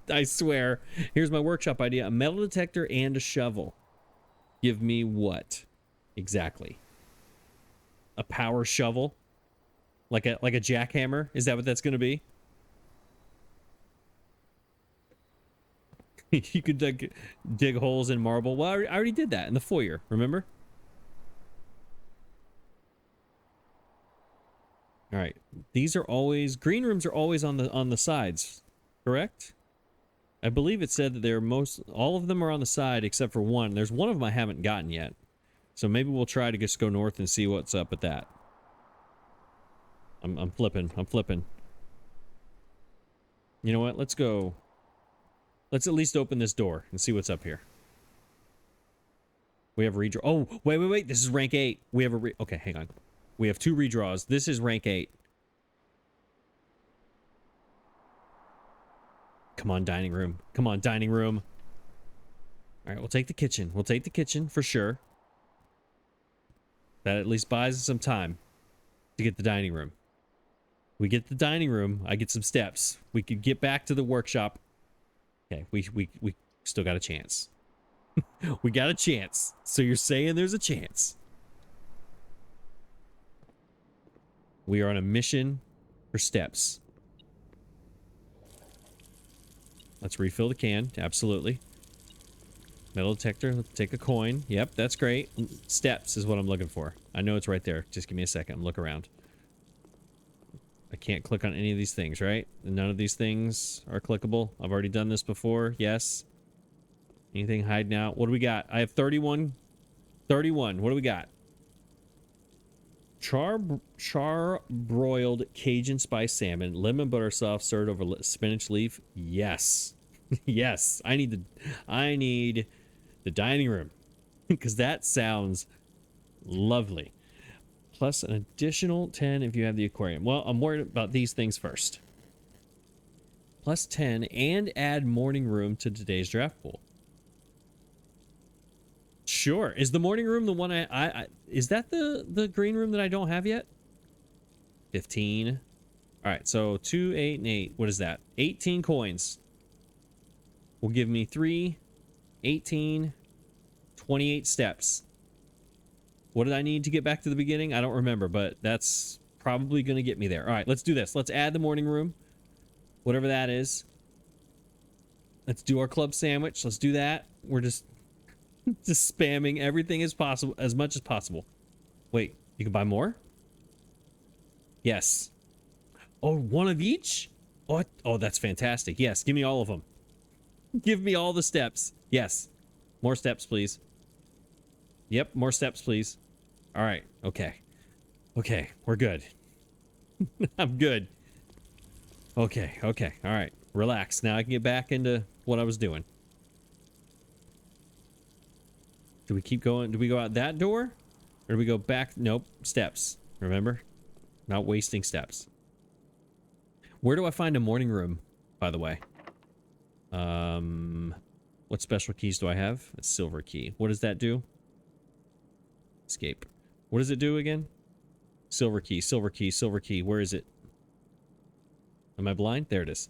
I swear. Here's my workshop idea. A metal detector and a shovel. Give me what? Exactly. A power shovel? Like a jackhammer? Is that what that's going to be? You could dig holes in marble. Well, I already did that in the foyer, remember? All right. These are always green rooms are always on the sides, correct? I believe it said that all of them are on the side except for one. There's one of them I haven't gotten yet. So maybe we'll try to just go north and see what's up with that. I'm flipping. I'm flipping. You know what? Let's go. Let's at least open this door and see what's up here. We have redraw. Oh, wait. This is rank 8. We have okay, hang on. We have 2 redraws. This is rank 8. Come on, dining room. Come on, dining room. All right, we'll take the kitchen. We'll take the kitchen for sure. That at least buys us some time to get the dining room. We get the dining room. I get some steps. We could get back to the workshop. Okay, we still got a chance. We got a chance. So you're saying there's a chance. We are on a mission for steps. Let's refill the can. Absolutely. Metal detector. Let's take a coin. Yep, that's great. Steps is what I'm looking for. I know it's right there. Just give me a second. Look around. I can't click on any of these things, right? None of these things are clickable. I've already done this before. Yes. Anything hiding out? What do we got? I have 31. 31. What do we got? Char-broiled Cajun spice salmon, lemon butter sauce served over spinach leaf. Yes. Yes. I need the dining room because that sounds lovely. Plus an additional 10 if you have the aquarium. Well, I'm worried about these things first. Plus 10 and add morning room to today's draft pool. Sure. Is the morning room the one is that the green room that I don't have yet? 15. All right, so 2, 8, and 8. What is that? 18 coins. Will give me 3, 18, 28 steps. What did I need to get back to the beginning? I don't remember, but that's probably going to get me there. All right, let's do this. Let's add the morning room. Whatever that is. Let's do our club sandwich. Let's do that. We're just spamming everything as possible, as much as possible. Wait, you can buy more? Yes. Oh, one of each? Oh, that's fantastic. Yes, give me all of them. Give me all the steps. Yes. More steps, please. Yep, more steps, please. All right. Okay. Okay, we're good. I'm good. Okay, okay. All right. Relax. Now I can get back into what I was doing. Do we keep going? Do we go out that door? Or do we go back? Nope. Steps. Remember? Not wasting steps. Where do I find a morning room, by the way? What special keys do I have? A silver key. What does that do? Escape. What does it do again? Silver key, silver key, silver key. Where is it? Am I blind? There it is.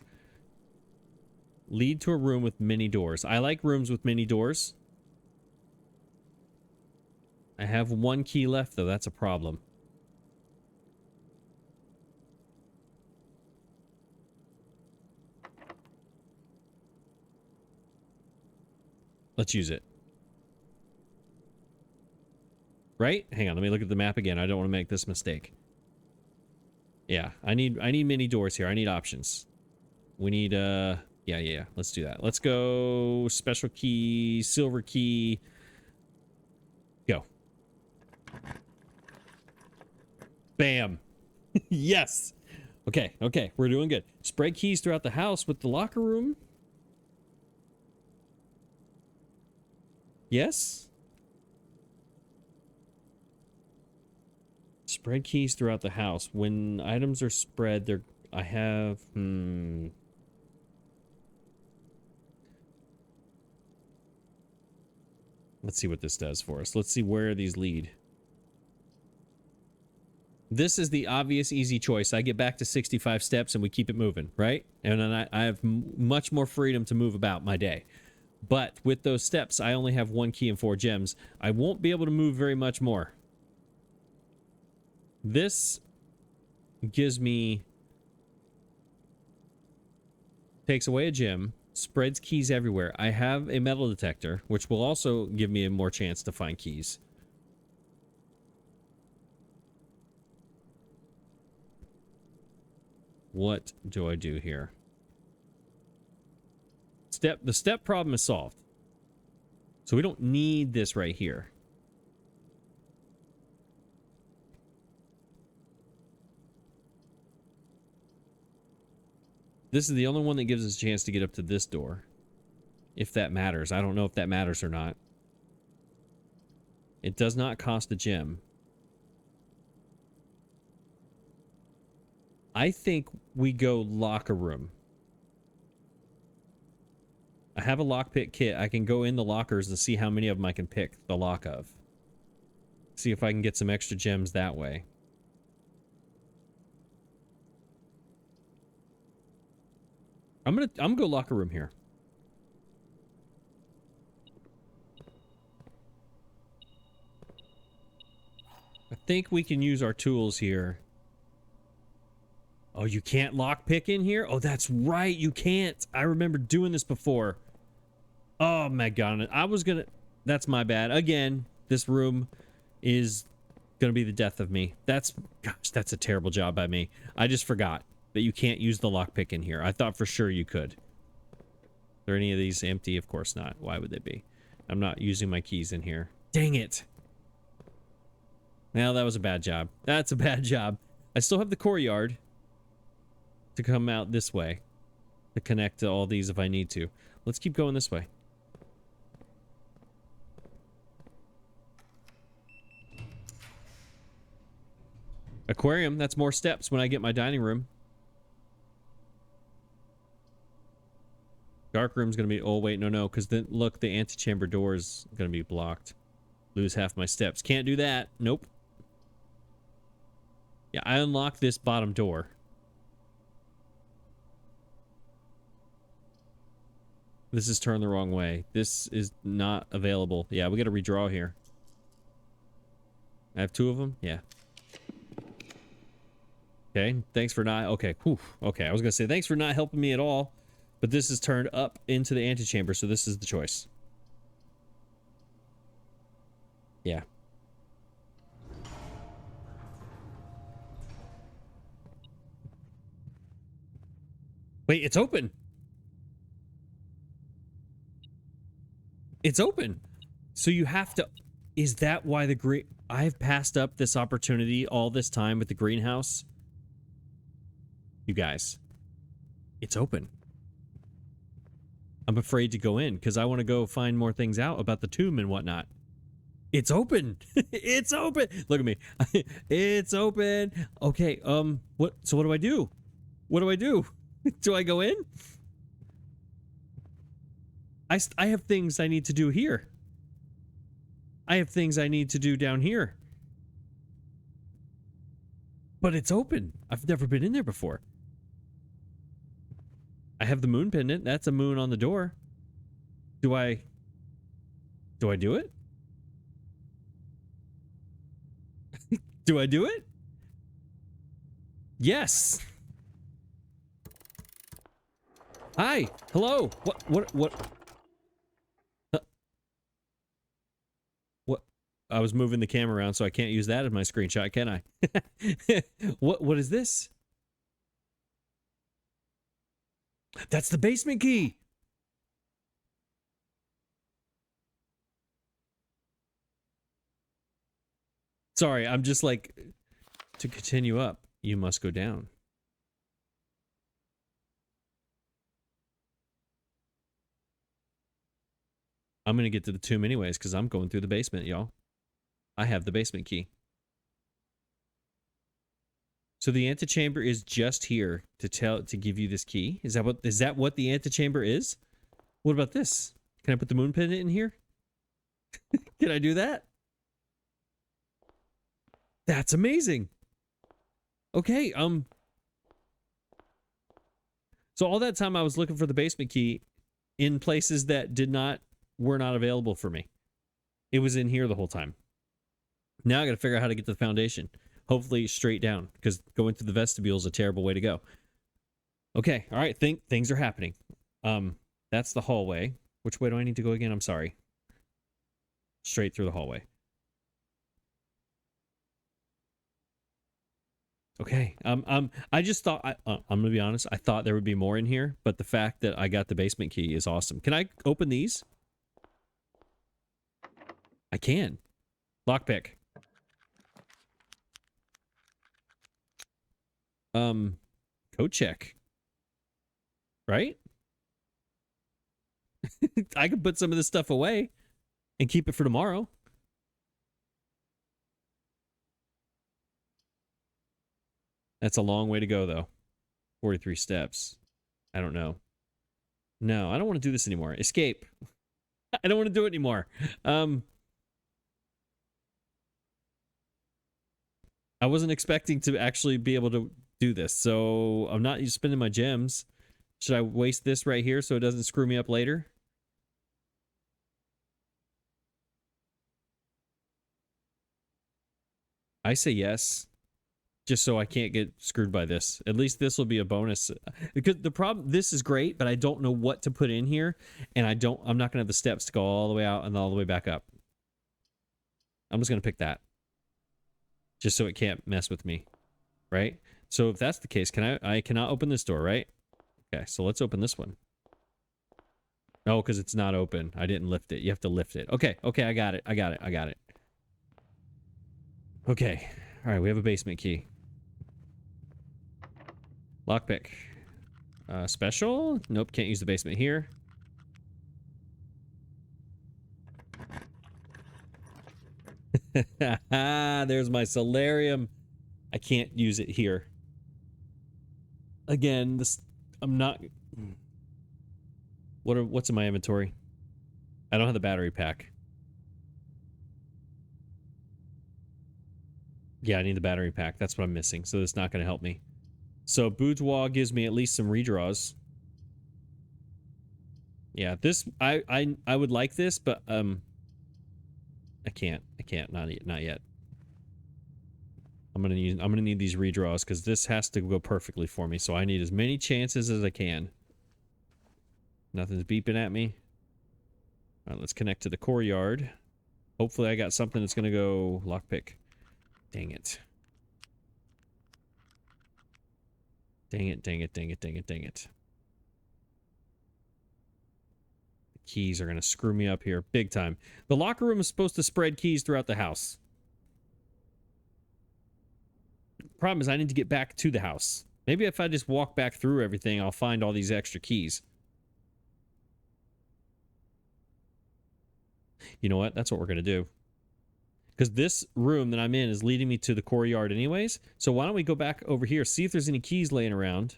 Lead to a room with many doors. I like rooms with many doors. I have one key left, though. That's a problem. Let's use it. Right? Hang on, let me look at the map again. I don't want to make this mistake. Yeah, I need many doors here. I need options. We need yeah. Let's do that. Let's go special key, silver key. Go. Bam. Yes. Okay, okay. We're doing good. Spread keys throughout the house with the locker room. Yes. Spread keys throughout the house. When items are spread, they're... I have... Let's see what this does for us. Let's see where these lead. This is the obvious, easy choice. I get back to 65 steps and we keep it moving, right? And then I have much more freedom to move about my day. But with those steps, I only have 1 key and 4 gems. I won't be able to move very much more. This gives me... Takes away a gem, spreads keys everywhere. I have a metal detector, which will also give me a more chance to find keys. What do I do here? The step problem is solved. So we don't need this right here. This is the only one that gives us a chance to get up to this door. If that matters. I don't know if that matters or not. It does not cost a gem. I think we go locker room. I have a lockpick kit. I can go in the lockers and see how many of them I can pick the lock of. See if I can get some extra gems that way. I'm gonna go locker room here. I think we can use our tools here. Oh, you can't lockpick in here? Oh, that's right, you can't. I remember doing this before. Oh my god, I was gonna... That's my bad. Again, this room is gonna be the death of me. Gosh, that's a terrible job by me. I just forgot that you can't use the lockpick in here. I thought for sure you could. Are any of these empty? Of course not. Why would they be? I'm not using my keys in here. Dang it. Well, that was a bad job. That's a bad job. I still have the courtyard to come out this way to connect to all these if I need to. Let's keep going this way. Aquarium, that's more steps when I get my dining room. Dark room's gonna be... Oh, wait, no, because then, look, the antechamber door is gonna be blocked. Lose half my steps. Can't do that. Nope. Yeah, I unlocked this bottom door. This is turned the wrong way. This is not available. Yeah, we gotta redraw here. I have 2 of them? Yeah. Okay, thanks for not... Okay, whew. Okay, I was gonna say, thanks for not helping me at all. But this is turned up into the antechamber, so this is the choice. Yeah. Wait, it's open! It's open. So you have to... Is that why the green... I've passed up this opportunity all this time with the greenhouse? You guys. It's open. I'm afraid to go in because I want to go find more things out about the tomb and whatnot. It's open. It's open. Look at me. It's open. Okay, what? So what do I do? What do I do? Do I go in? I have things I need to do here. I have things I need to do down here. But it's open. I've never been in there before. I have the moon pendant. That's a moon on the door. Do I do it? Do I do it? Yes. Hi. Hello. What? What? I was moving the camera around, so I can't use that as my screenshot, can I? What is this? That's the basement key. Sorry, I'm just like, to continue up, you must go down. I'm going to get to the tomb anyways because I'm going through the basement, y'all. I have the basement key. So the antechamber is just here to give you this key. Is that what the antechamber is? What about this? Can I put the moon pendant in here? Can I do that? That's amazing. Okay, so all that time I was looking for the basement key in places that were not available for me. It was in here the whole time. Now I got to figure out how to get to the foundation. Hopefully straight down, because going through the vestibule is a terrible way to go. Okay, all right, things are happening. That's the hallway. Which way do I need to go again? I'm sorry. Straight through the hallway. Okay. I just thought I'm gonna be honest. I thought there would be more in here, but the fact that I got the basement key is awesome. Can I open these? I can. Lockpick. Code check. Right? I could put some of this stuff away and keep it for tomorrow. That's a long way to go, though. 43 steps. I don't know. No, I don't want to do this anymore. Escape. I don't want to do it anymore. I wasn't expecting to actually be able to do this, so I'm not spending my gems. Should I waste this right here so it doesn't screw me up later? I say yes. Just so I can't get screwed by this. At least this will be a bonus. Because the problem, this is great, but I don't know what to put in here. And I'm not going to have the steps to go all the way out and all the way back up. I'm just going to pick that. Just so it can't mess with me. Right? So if that's the case, I cannot open this door, right? Okay, so let's open this one. No, because it's not open. I didn't lift it. You have to lift it. Okay, I got it. I got it. Okay. All right, we have a basement key. Lockpick. Special? Nope, can't use the basement here. There's my solarium. I can't use it here. Again, I'm not... What's in my inventory? I don't have the battery pack. Yeah, I need the battery pack. That's what I'm missing. So it's not going to help me. So boudoir gives me at least some redraws. Yeah, this I would like this, but I can't. Not yet. I'm gonna need these redraws because this has to go perfectly for me. So I need as many chances as I can. Nothing's beeping at me. All right, let's connect to the core yard. Hopefully I got something that's gonna go lockpick. Dang it. Dang it. The Keys are going to screw me up here big time. The locker room is supposed to spread keys throughout the house. Problem is I need to get back to the house. Maybe if I just walk back through everything, I'll find all these extra keys. You know what? That's what we're going to do. Because this room that I'm in is leading me to the courtyard anyways. So why don't we go back over here, see if there's any keys laying around.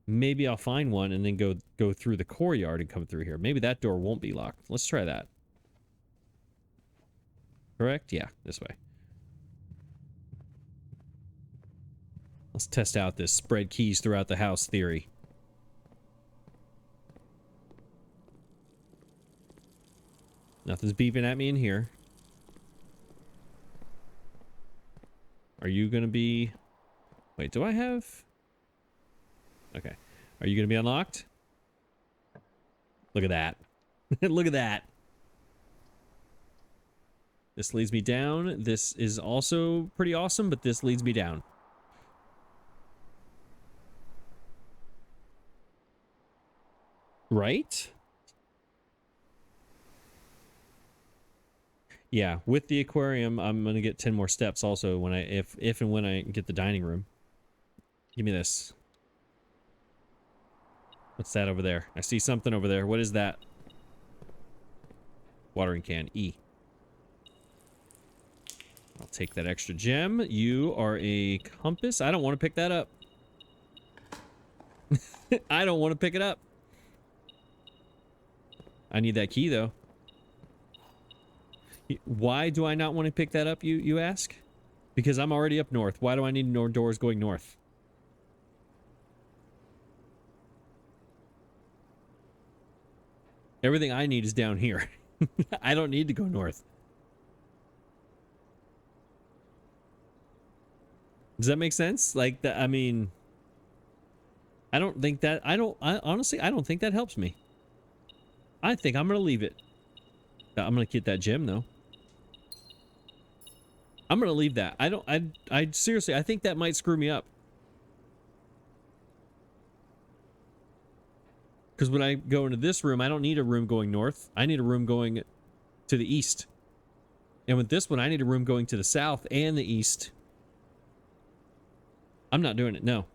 Maybe I'll find one and then go through the courtyard and come through here. Maybe that door won't be locked. Let's try that. Correct? Yeah, this way. Let's test out this spread keys throughout the house theory. Nothing's beeping at me in here. Are you going to be... Wait, do I have... Okay. Are you going to be unlocked? Look at that. Look at that. This leads me down. This is also pretty awesome, but this leads me down. Right? Yeah, with the aquarium, I'm going to get 10 more steps also when if and when I get the dining room. Give me this. What's that over there? I see something over there. What is that? Watering can. E. I'll take that extra gem. You are a compass. I don't want to pick that up. I don't want to pick it up. I need that key, though. Why do I not want to pick that up, you ask? Because I'm already up north. Why do I need more doors going north? Everything I need is down here. I don't need to go north. Does that make sense? Like, I mean... I don't think that... honestly, I don't think that helps me. I think I'm going to leave it. I'm going to get that gem, though. I'm going to leave that. I seriously, I think that might screw me up. Because when I go into this room, I don't need a room going north. I need a room going to the east. And with this one, I need a room going to the south and the east. I'm not doing it. No,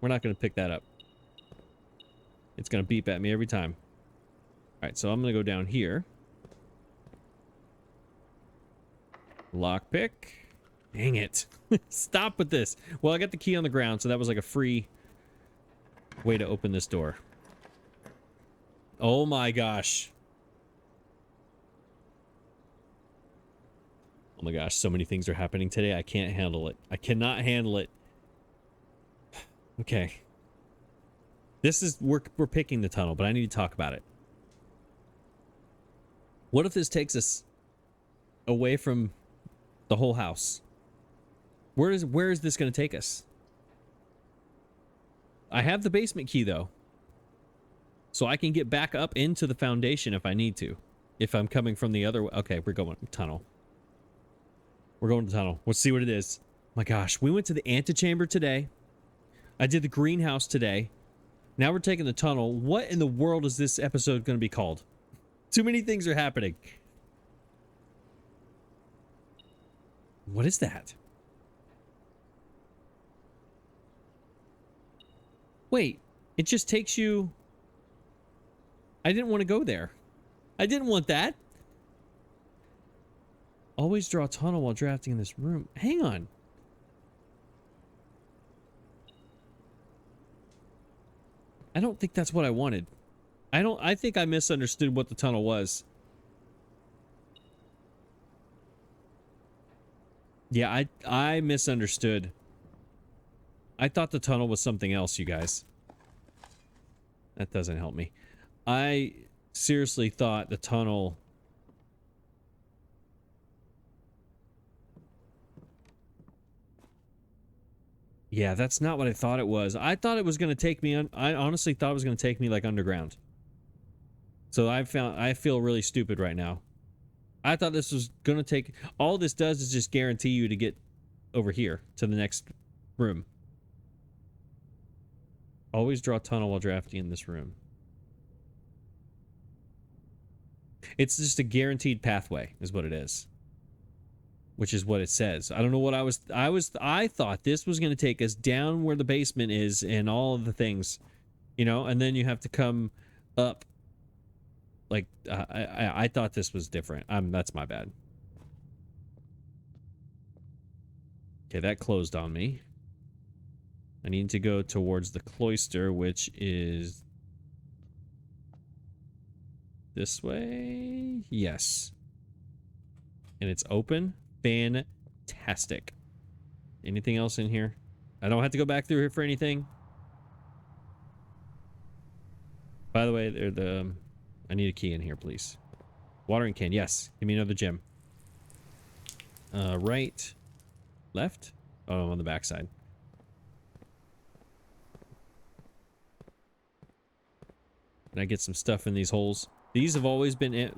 we're not going to pick that up. It's going to beep at me every time. All right, so I'm going to go down here. Lockpick. Dang it. Stop with this. Well, I got the key on the ground, so that was like a free way to open this door. Oh my gosh. Oh my gosh, so many things are happening today. I can't handle it. I cannot handle it. Okay. This is, we're picking the tunnel, but I need to talk about it. What if this takes us away from the whole house? Where is this going to take us? I have the basement key, though. So I can get back up into the foundation if I need to. If I'm coming from the other way. Okay, we're going tunnel. We're going to tunnel. Let's see what it is. My gosh, we went to the antechamber today. I did the greenhouse today. Now we're taking the tunnel. What in the world is this episode going to be called? Too many things are happening. What is that? Wait, it just takes you... I didn't want to go there. I didn't want that. Always draw a tunnel while drafting in this room. Hang on. I don't think that's what I wanted. I think I misunderstood what the tunnel was. Yeah, I misunderstood. I thought the tunnel was something else, you guys. That doesn't help me. I seriously thought the tunnel... Yeah, that's not what I thought it was. I thought it was going to take me on... I honestly thought it was going to take me, like, underground. So I feel really stupid right now. I thought this was going to take... All this does is just guarantee you to get over here to the next room. Always draw a tunnel while drafting in this room. It's just a guaranteed pathway is what it is. Which is what it says. I don't know what I thought this was going to take us down where the basement is and all of the things, you know, and then you have to come up. Like, I thought this was different. That's my bad. Okay, that closed on me. I need to go towards the cloister, which is this way. Yes. And it's open. Fantastic. Anything else in here? I don't have to go back through here for anything. By the way, I need a key in here, please. Watering can, yes. Give me another gem. Right. Left? Oh, I'm on the back side. Can I get some stuff in these holes? These have always been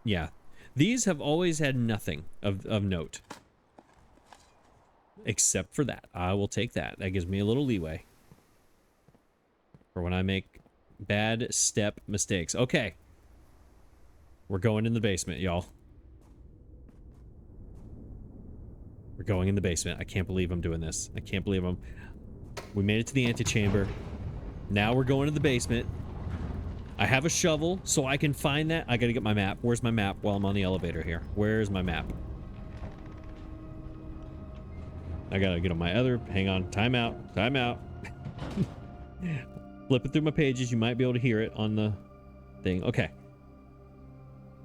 yeah. These have always had nothing of note. Except for that. I will take that. That gives me a little leeway. For when I make bad step mistakes. Okay. We're going in the basement, y'all. We're going in the basement. I can't believe I'm doing this. I can't believe we made it to the antechamber. Now we're going to the basement. I have a shovel, so I can find that. I gotta get my map. Where's my map while I'm on the elevator here? Where's my map? I gotta get on my other... Hang on. Time out. Time out. Flipping through my pages. You might be able to hear it on the thing. Okay.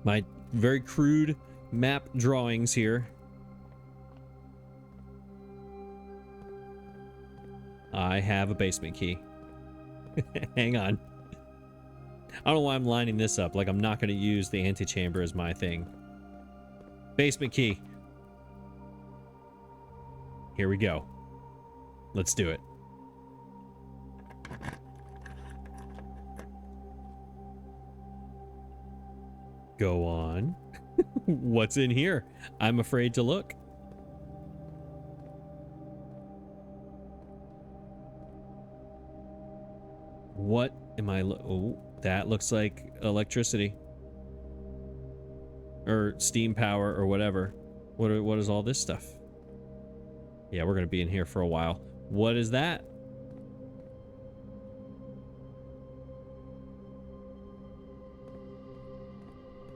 My very crude map drawings here. I have a basement key. Hang on. I don't know why I'm lining this up. Like, I'm not going to use the antechamber as my thing. Basement key. Here we go. Let's do it. Go on. What's in here? I'm afraid to look. What am I... Oh, that looks like electricity. Or steam power or whatever. What is all this stuff? Yeah, we're going to be in here for a while. What is that?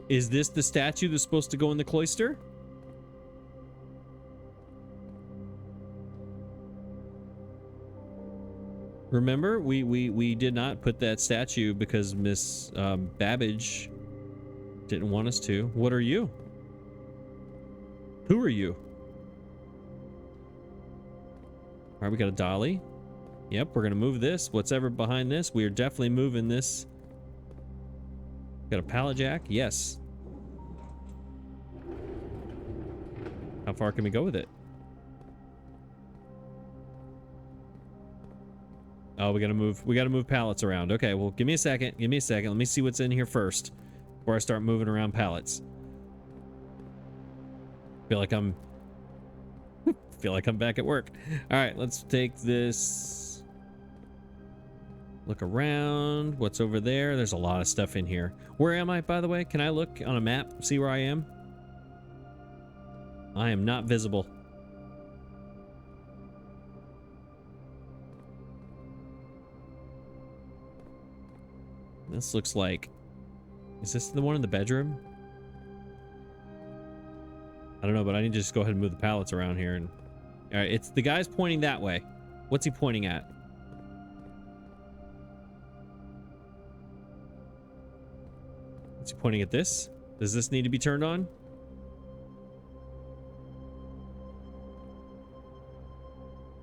Is this the statue that's supposed to go in the cloister? Remember, we did not put that statue because Miss Babbage didn't want us to. What are you? Who are you? All right, we got a dolly. Yep, we're gonna move this. What's ever behind this? We are definitely moving this. Got a pallet jack? Yes. How far can we go with it? Oh, we gotta move pallets around. Okay, well, give me a second. Give me a second. Let me see what's in here first before I start moving around pallets. Feel like I'm back at work. All right, let's take this. Look around. What's over there? There's a lot of stuff in here. Where am I, by the way? Can I look on a map, see where I am? I am not visible. This looks like... Is this the one in the bedroom? I don't know, but I need to just go ahead and move the pallets around here. And all right, it's the guy's pointing that way. What's he pointing at? Is he pointing at this? Does this need to be turned on?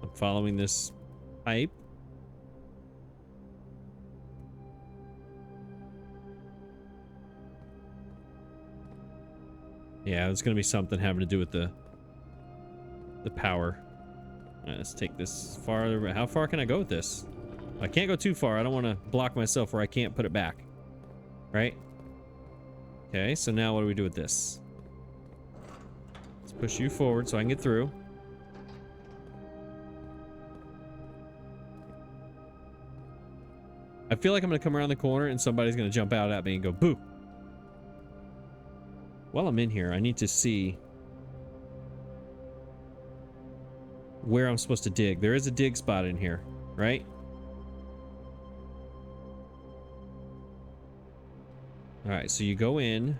I'm following this pipe. Yeah, it's gonna be something having to do with the power. All right, let's take this farther. How far can I go with this? I can't go too far. I don't want to block myself where I can't put it back. Right? Okay, so now what do we do with this? Let's push you forward so I can get through. I feel like I'm gonna come around the corner and somebody's gonna jump out at me and go, boo. While I'm in here, I need to see where I'm supposed to dig. There is a dig spot in here, right? All right, so you go in.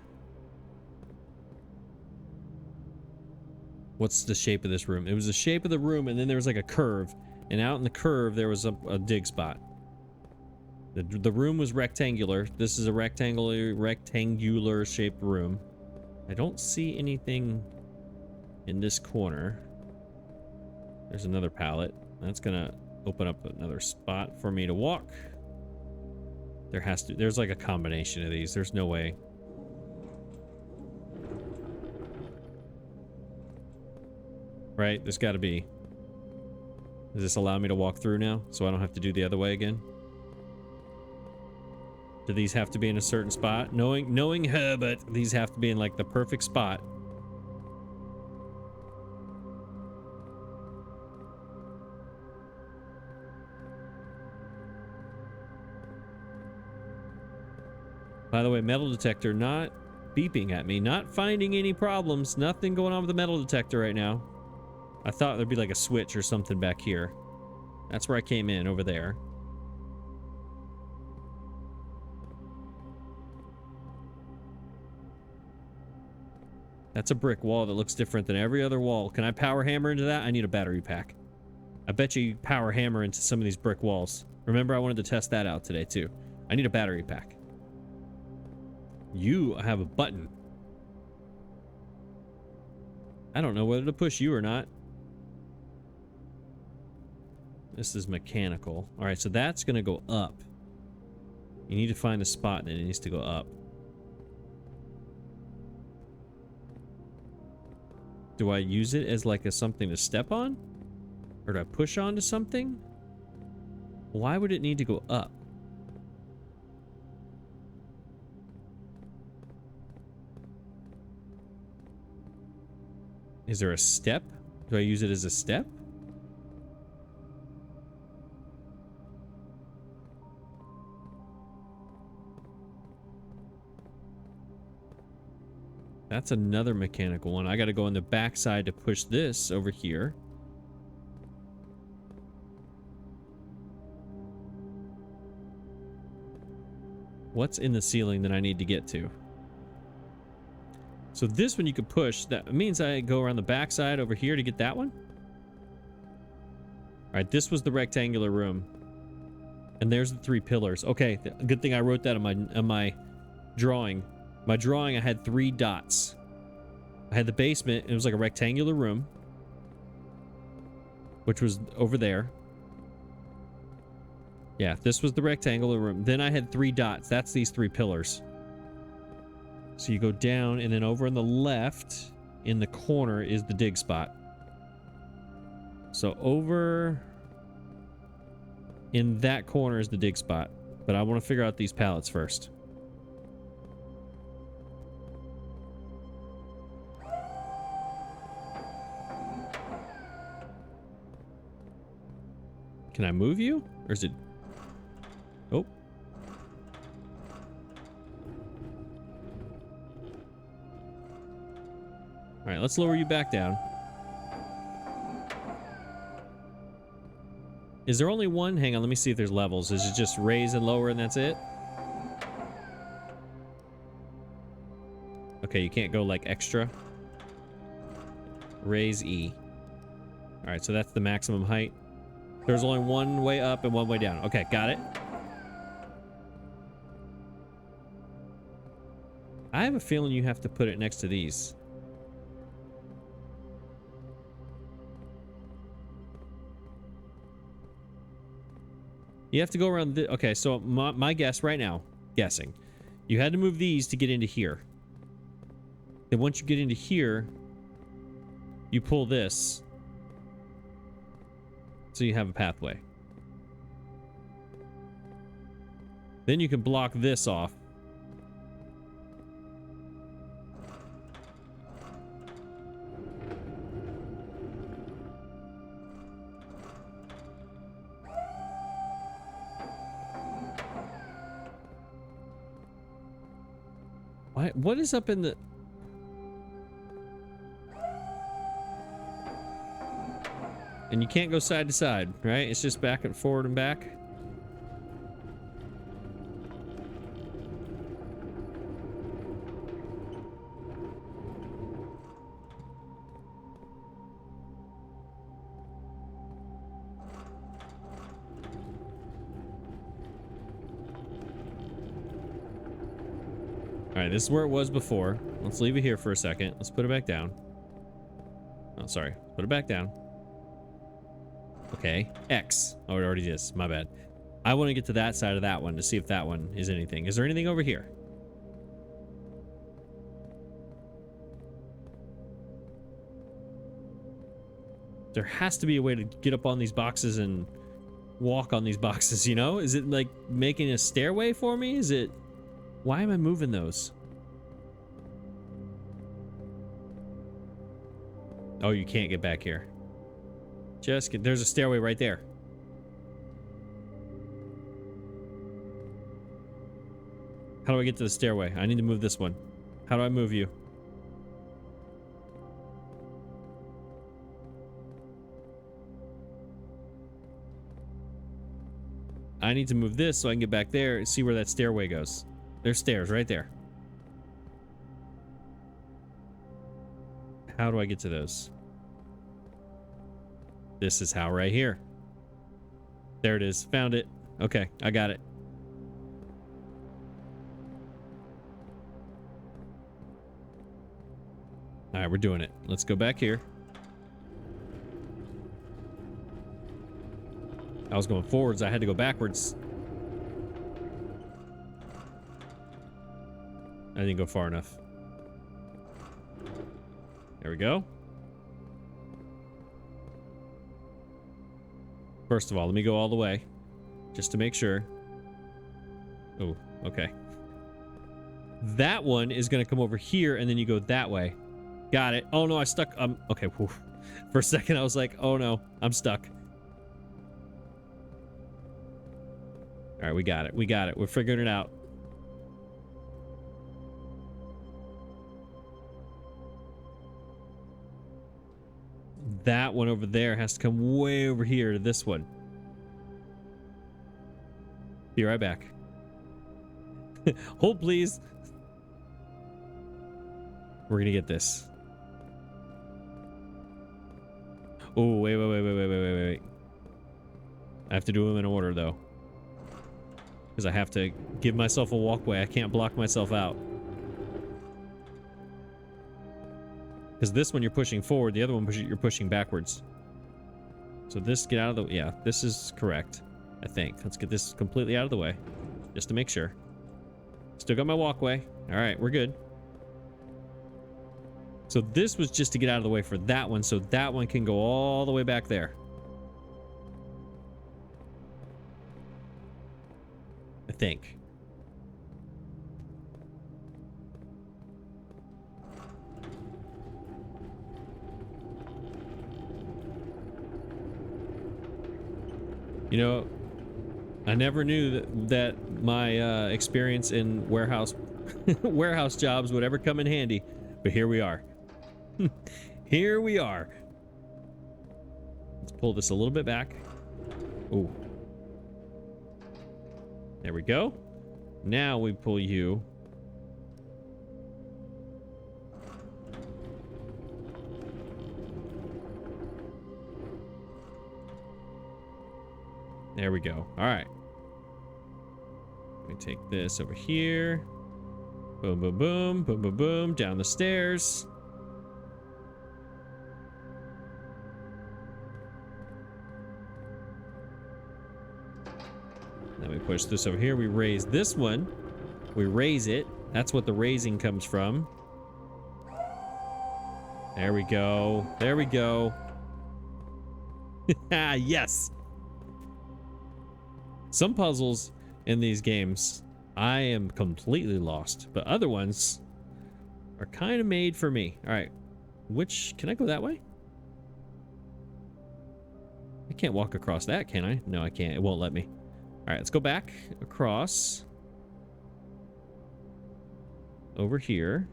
What's the shape of this room? It was the shape of the room, and then there was like a curve. And out in the curve, there was a dig spot. The room was rectangular. This is a rectangular shaped room. I don't see anything in this corner. There's another pallet. That's gonna open up another spot for me to walk. There's like a combination of these. There's no way. Right? There's got to be. Does this allow me to walk through now so I don't have to do the other way again? Do these have to be in a certain spot? Knowing Herbert, these have to be in like the perfect spot. By the way, metal detector not beeping at me, not finding any problems, nothing going on with the metal detector right now. I thought there'd be like a switch or something back here. That's where I came in, over there. That's a brick wall that looks different than every other wall. Can I power hammer into that? I need a battery pack. I bet you power hammer into some of these brick walls. Remember, I wanted to test that out today too. I need a battery pack. You have a button. I don't know whether to push you or not. This is mechanical. All right, so that's going to go up. You need to find a spot and it needs to go up. Do I use it as like a something to step on? Or do I push onto something? Why would it need to go up? Is there a step? Do I use it as a step? That's another mechanical one. I got to go on the back side to push this over here. What's in the ceiling that I need to get to? So this one you could push. That means I go around the back side over here to get that one. All right, this was the rectangular room. And there's the 3 pillars. Okay, good thing I wrote that on my drawing. My drawing, I had 3 dots. I had the basement. It was like a rectangular room, which was over there. Yeah, this was the rectangular room. Then I had 3 dots. That's these 3 pillars. So you go down, and then over on the left, in the corner, is the dig spot. So over in that corner is the dig spot. But I want to figure out these pallets first. Can I move you? Or is it... Oh. Alright, let's lower you back down. Is there only one? Hang on, let me see if there's levels. Is it just raise and lower and that's it? Okay, you can't go like extra. Raise E. Alright, so that's the maximum height. There's only one way up and one way down. Okay, got it. I have a feeling you have to put it next to these. You have to go around the... Okay, so my guess right now, guessing, you had to move these to get into here. Then once you get into here, you pull this. So you have a pathway. Then you can block this off. What is up in the... And you can't go side to side, right? It's just back and forward and back. All right, this is where it was before. Let's leave it here for a second. Let's put it back down. Oh, sorry. Put it back down. Okay. X. Oh, it already is. My bad. I want to get to that side of that one to see if that one is anything. Is there anything over here? There has to be a way to get up on these boxes and walk on these boxes, you know? Is it like making a stairway for me? Is it... Why am I moving those? Oh, you can't get back here. Just get... There's a stairway right there. How do I get to the stairway? I need to move this one. How do I move you? I need to move this so I can get back there and see where that stairway goes. There's stairs right there. How do I get to those? This is how, right here. There it is. Found it. Okay, I got it. All right, we're doing it. Let's go back here. I was going forwards. I had to go backwards. I didn't go far enough. There we go. First of all, let me go all the way, just to make sure. Oh, okay. That one is going to come over here, and then you go that way. Got it. Oh, no, I stuck. Okay. Whew. For a second, I was like, oh, no, I'm stuck. All right, we got it. We got it. We're figuring it out. That one over there has to come way over here to this one. Be right back. Hold, please. We're going to get this. Oh, wait. I have to do them in order, though. Because I have to give myself a walkway. I can't block myself out. Because this one you're pushing forward, the other one you're pushing backwards. So this, get out of the... Yeah, this is correct, I think. Let's get this completely out of the way, just to make sure. Still got my walkway. All right, we're good. So this was just to get out of the way for that one, so that one can go all the way back there. I think. You know, I never knew that my experience in warehouse jobs would ever come in handy, but here we are. Here we are. Let's pull this a little bit back. Ooh. There we go. Now we pull you. There we go. All right. Let me take this over here. Boom, boom, boom, boom, boom, boom. Down the stairs. Then we push this over here. We raise this one. We raise it. That's what the raising comes from. There we go. There we go. Yes. Some puzzles in these games, I am completely lost, but other ones are kind of made for me. All right, which, can I go that way? I can't walk across that, can I? No, I can't. It won't let me. All right, let's go back across over here.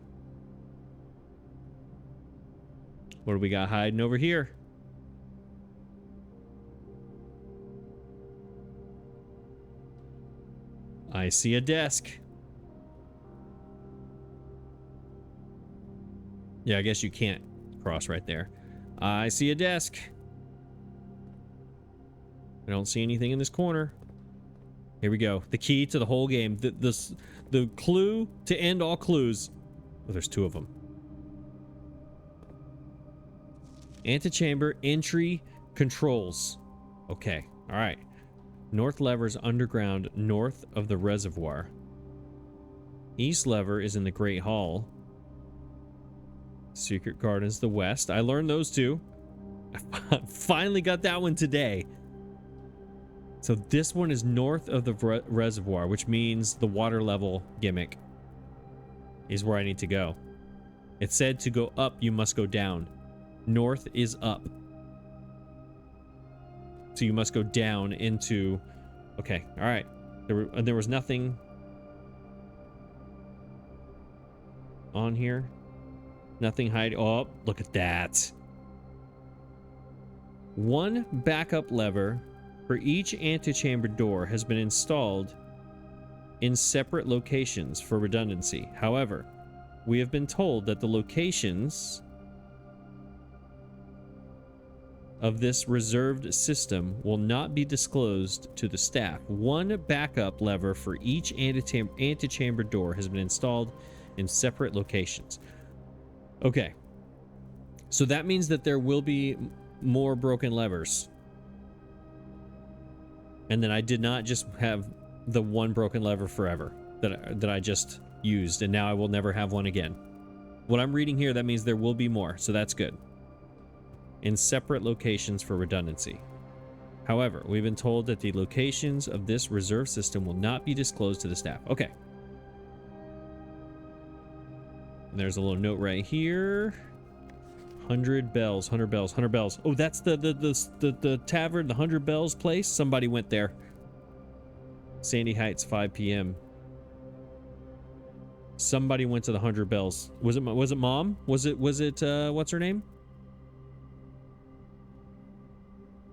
What do we got hiding over here? I see a desk. Yeah, I guess you can't cross right there. I see a desk. I don't see anything in this corner. Here we go. The key to the whole game. The clue to end all clues. Oh, there's two of them. Antechamber entry controls. Okay. All right. North lever is underground north of the reservoir. East lever is in the Great Hall. Secret Garden is the west. I learned those two. I finally got that one today. So this one is north of the reservoir, which means the water level gimmick is where I need to go. It said to go up, you must go down. North is up. So you must go down into... Okay, all right. There was nothing on here. Nothing hiding. Oh, look at that. One backup lever for each antechamber door has been installed in separate locations for redundancy. However, we have been told that the locations of this reserved system will not be disclosed to the staff. One backup lever for each antechamber door has been installed in separate locations. Okay. So that means that there will be more broken levers. And then I did not just have the one broken lever forever that I just used, and now I will never have one again. What I'm reading here, that means there will be more, so that's good. In separate locations for redundancy. However, we've been told that the locations of this reserve system will not be disclosed to the staff. Okay. And there's a little note right here. 100 bells, 100 bells, 100 bells. Oh, that's the tavern, the 100 bells place. Somebody went there. Sandy Heights, 5 p.m. Somebody went to the 100 bells. Was it Mom? Was it what's her name?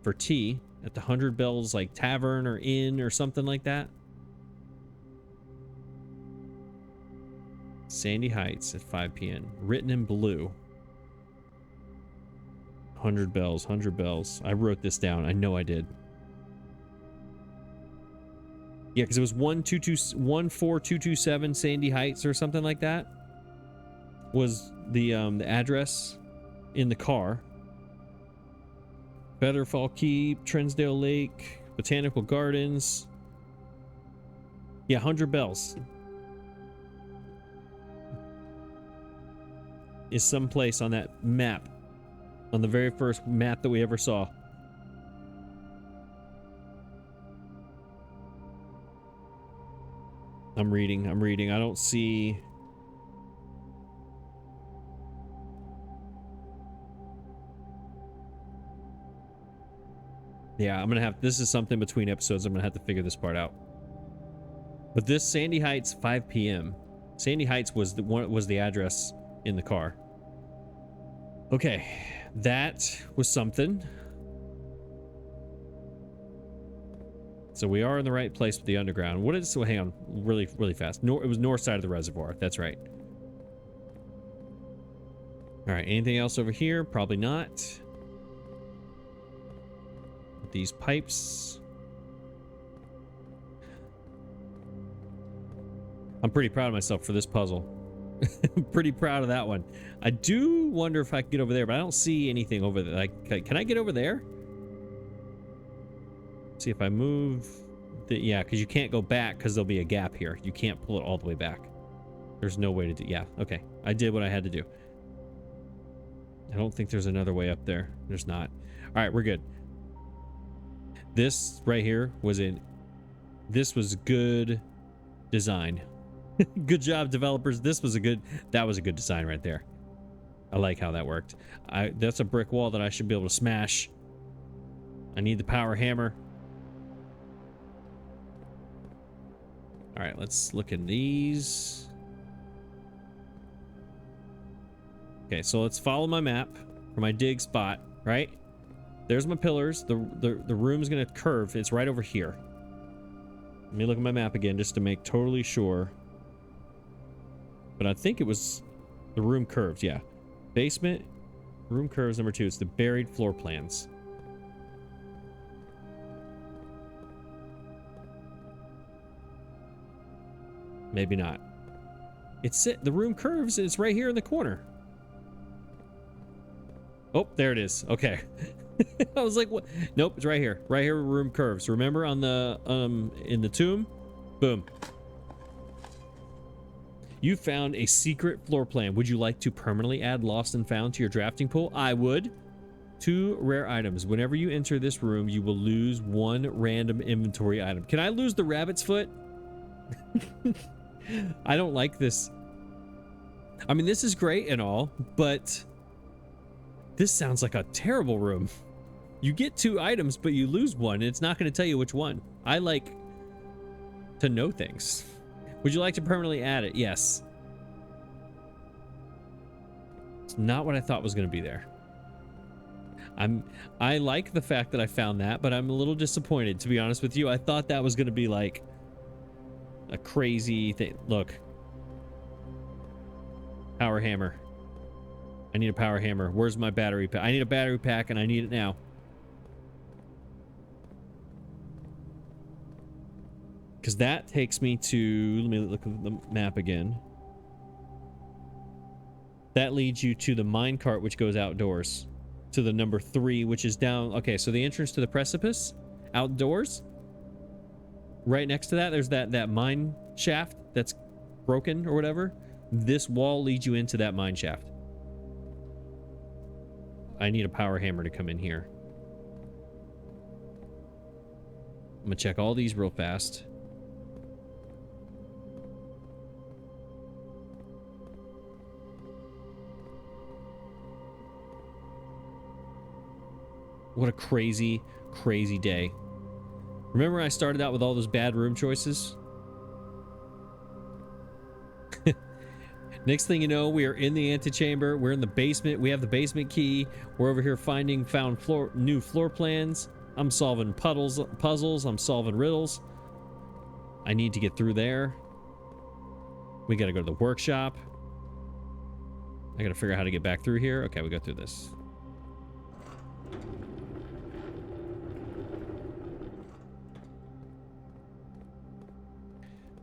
For tea at the 100 bells like tavern or inn or something like that. Sandy Heights at 5 p.m. Written in blue. 100 bells, 100 bells. I wrote this down. I know I did. Yeah, because it was 14227 Sandy Heights or something like that. Was the address in the car. Betterfall Keep, Trensdale Lake, Botanical Gardens. Yeah, 100 bells. Is someplace on that map. On the very first map that we ever saw. I'm reading. I don't see... Yeah, I'm gonna have... This is something between episodes. I'm gonna have to figure this part out. But this Sandy Heights, 5 p.m. Sandy Heights was the address in the car. Okay, that was something. So we are in the right place with the underground. What is... So hang on, really fast. It was north side of the reservoir. That's right. All right, anything else over here? Probably not. These pipes. I'm pretty proud of myself for this puzzle. I'm pretty proud of that one. I do wonder if I can get over there, but I don't see anything over there. Like, can I get over there? See if I move. Yeah, because you can't go back because there'll be a gap here. You can't pull it all the way back. There's no way to do. Yeah, okay. I did what I had to do. I don't think there's another way up there. There's not. All right, we're good. This right here was this was good design. Good job, developers. That was a good design right there. I like how that worked. That's a brick wall that I should be able to smash. I need the power hammer. All right, let's look at these. Okay, so let's follow my map for my dig spot, right? There's my pillars. The room's gonna curve. It's right over here. Let me look at my map again just to make totally sure. But I think it was the room curves, yeah. Basement, room curves number 2. It's the buried floor plans. Maybe not. It's the room curves. It's right here in the corner. Oh, there it is. Okay. I was like, what? Nope, it's right here. Right here, room curves. Remember on the in the tomb? Boom. You found a secret floor plan. Would you like to permanently add lost and found to your drafting pool? I would. 2 rare items. Whenever you enter this room, you will lose 1 random inventory item. Can I lose the rabbit's foot? I don't like this. I mean, this is great and all, but this sounds like a terrible room. You get 2 items, but you lose 1, and it's not going to tell you which one. I like to know things. Would you like to permanently add it? Yes. It's not what I thought was going to be there. I like the fact that I found that, but I'm a little disappointed, to be honest with you. I thought that was going to be like a crazy thing. Look. Power hammer. I need a power hammer. Where's my battery pack? I need a battery pack and I need it now. Because that takes me to, let me look at the map again. That leads you to the minecart, which goes outdoors. To the number 3, which is down. Okay, so the entrance to the precipice, outdoors. Right next to that, there's that mine shaft that's broken or whatever. This wall leads you into that mine shaft. I need a power hammer to come in here. I'm gonna check all these real fast. What a crazy, crazy day. Remember I started out with all those bad room choices? Next thing you know, we are in the antechamber. We're in the basement. We have the basement key. We're over here finding new floor plans. I'm solving puzzles. I'm solving riddles. I need to get through there. We got to go to the workshop. I got to figure out how to get back through here. Okay, we go through this.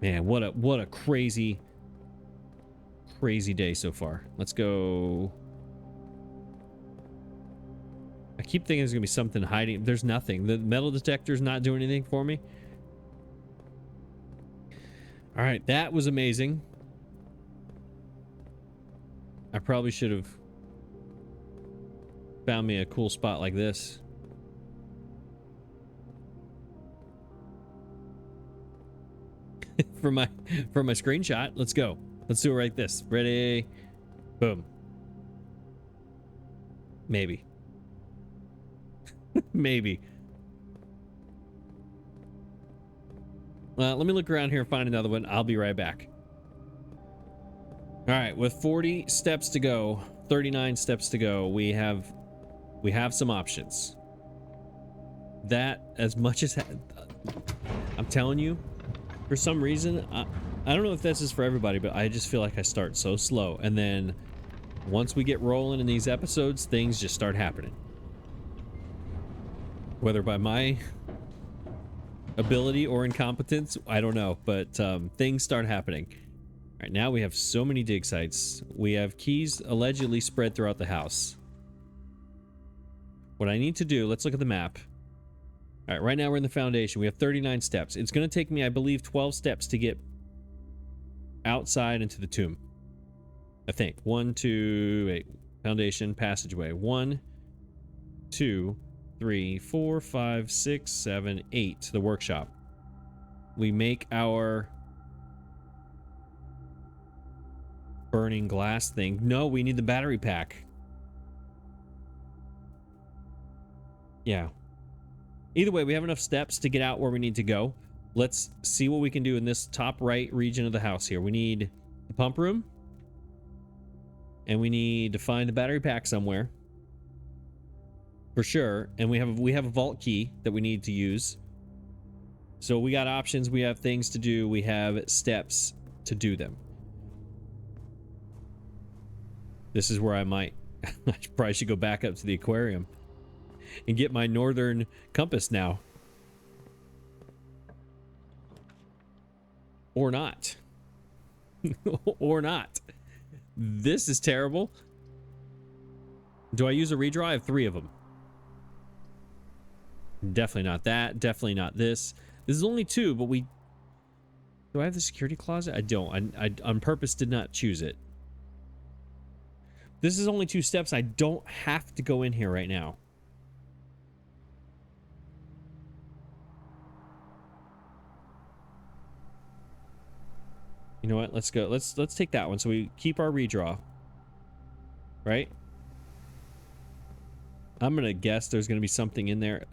Man, what a crazy day so far. Let's go. I keep thinking there's gonna be something hiding. There's nothing. The metal detector's not doing anything for me. All right, that was amazing. I probably should have found me a cool spot like this. for my screenshot. Let's go. Let's do it like this. Ready? Boom. Maybe. Maybe. Well, let me look around here and find another one. I'll be right back. All right, with 40 steps to go, 39 steps to go, we have some options. That, as much as I'm telling you, for some reason, I don't know if this is for everybody, but I just feel like I start so slow, and then once we get rolling in these episodes, things just start happening. Whether by my ability or incompetence, I don't know, but things start happening. All right, now we have so many dig sites. We have keys allegedly spread throughout the house. What I need to do, let's look at the map. All right, right now we're in the foundation. We have 39 steps. It's going to take me, I believe, 12 steps to get outside into the tomb. I think. 1, 2, 8. Foundation, passageway. 1, 2, 3, 4, 5, 6, 7, 8. The workshop. We make our burning glass thing. No, we need the battery pack. Yeah. Either way, we have enough steps to get out where we need to go. Let's see what we can do in this top right region of the house here. We need the pump room. And we need to find the battery pack somewhere. For sure. And we have a vault key that we need to use. So we got options, we have things to do, we have steps to do them. This is where I might, I probably should go back up to the aquarium and get my northern compass now. Or not. Or not. This is terrible. Do I use a redraw? I have 3 of them. Definitely not that. Definitely not this. This is only 2, but we... Do I have the security closet? I don't. I on purpose did not choose it. This is only 2 steps. I don't have to go in here right now. You know what? Let's go. Let's take that one. So we keep our redraw. Right? I'm gonna guess there's gonna be something in there.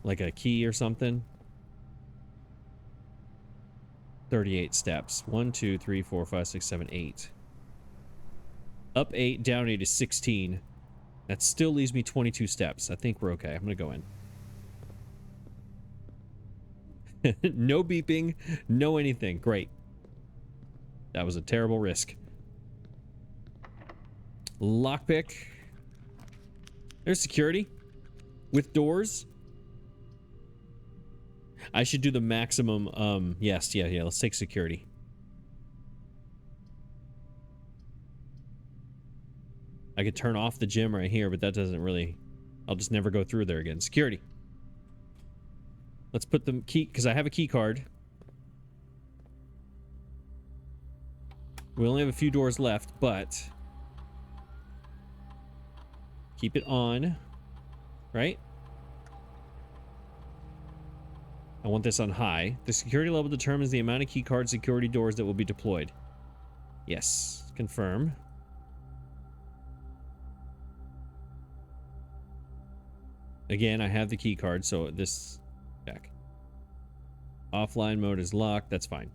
Like a key or something. 38 steps. 1, 2, 3, 4, 5, 6, 7, 8. Up 8, down 8 is 16. That still leaves me 22 steps. I think we're okay. I'm gonna go in. No beeping, no anything. Great. That was a terrible risk. Lockpick. There's security. With doors. I should do the maximum, yes, yeah, let's take security. I could turn off the gym right here, but that doesn't really... I'll just never go through there again. Security. Let's put the key... Because I have a key card. We only have a few doors left, but... Keep it on. Right? I want this on high. The security level determines the amount of key card security doors that will be deployed. Yes. Confirm. Again, I have the key card, so this... Back. Offline mode is locked. That's fine.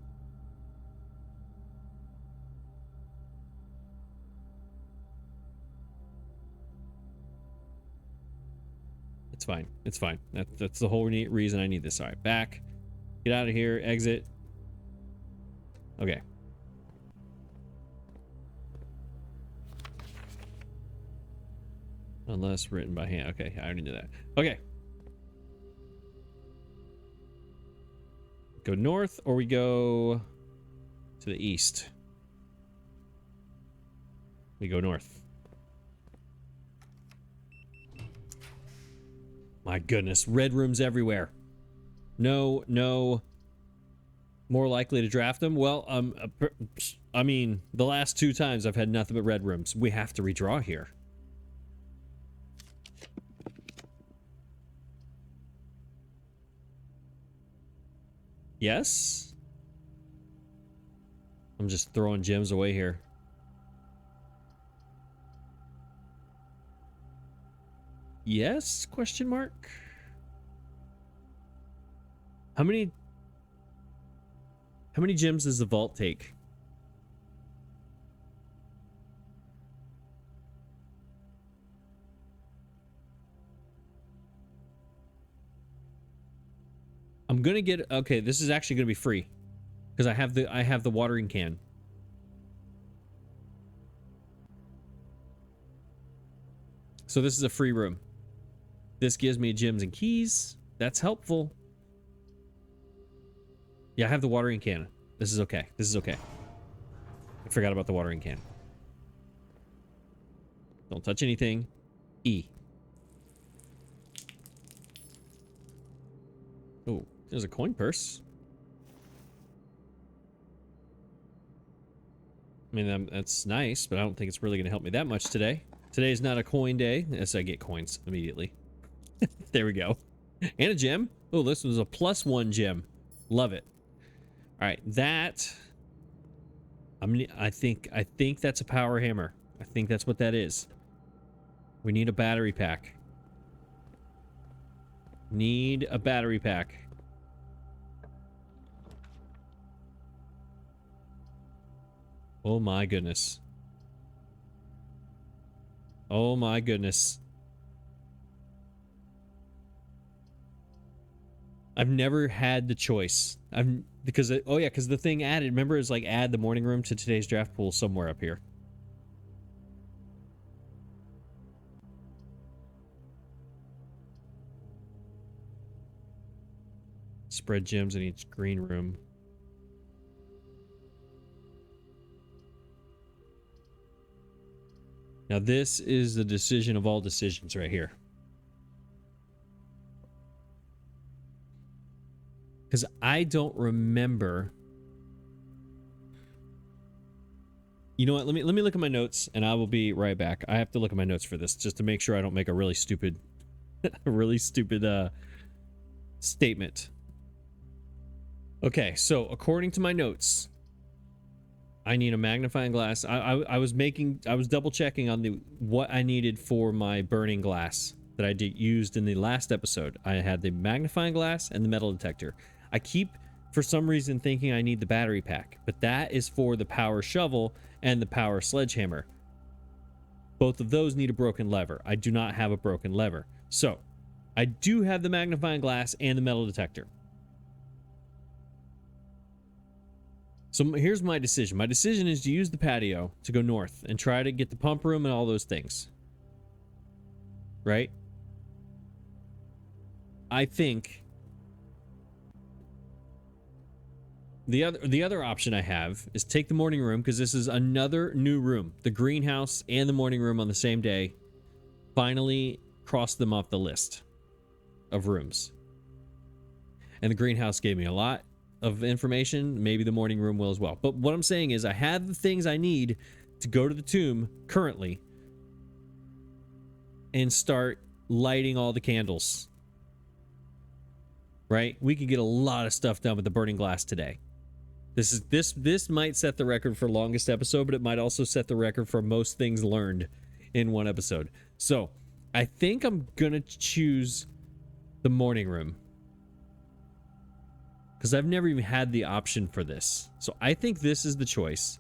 It's fine. It's fine. That's the whole reason I need this. All right, back. Get out of here. Exit. Okay. Unless written by hand. Okay, I already knew that. Okay. Go north or we go to the east? We go north. My goodness, red rooms everywhere. No. More likely to draft them? Well, I mean, the last 2 times I've had nothing but red rooms. We have to redraw here. Yes? I'm just throwing gems away here. Yes? Question mark? How many gems does the vault take? I'm gonna get... Okay, this is actually gonna be free. Because I have the watering can. So this is a free room. This gives me gems and keys. That's helpful. Yeah, I have the watering can. This is okay. This is okay. I forgot about the watering can. Don't touch anything. E. Oh, there's a coin purse. I mean, that's nice, but I don't think it's really going to help me that much today. Today is not a coin day. Yes, I get coins immediately. There we go. And a gem. Oh, this was a +1 gem. Love it. All right, that... I think that's a power hammer. I think that's what that is. We need a battery pack. Need a battery pack. Oh my goodness. Oh my goodness. I've never had the choice. Because the thing added, remember, is like add the morning room to today's draft pool somewhere up here. Spread gems in each green room. Now this is the decision of all decisions right here. Because I don't remember. You know what? Let me look at my notes, and I will be right back. I have to look at my notes for this just to make sure I don't make a really stupid, statement. Okay, so according to my notes, I need a magnifying glass. I was double checking on what I needed for my burning glass that I used in the last episode. I had the magnifying glass and the metal detector. I keep, for some reason, thinking I need the battery pack, but that is for the power shovel and the power sledgehammer. Both of those need a broken lever. I do not have a broken lever. So, I do have the magnifying glass and the metal detector. So here's my decision. My decision is to use the patio to go north and try to get the pump room and all those things. Right? I think the other option I have is take the morning room, because this is another new room. The greenhouse and the morning room on the same day. Finally cross them off the list of rooms. And the greenhouse gave me a lot of information. Maybe the morning room will as well. But what I'm saying is I have the things I need to go to the tomb currently and start lighting all the candles. Right? We could get a lot of stuff done with the burning glass today. This might set the record for longest episode, but it might also set the record for most things learned in one episode. So I think I'm gonna choose the morning room, because I've never even had the option for this. So I think this is the choice.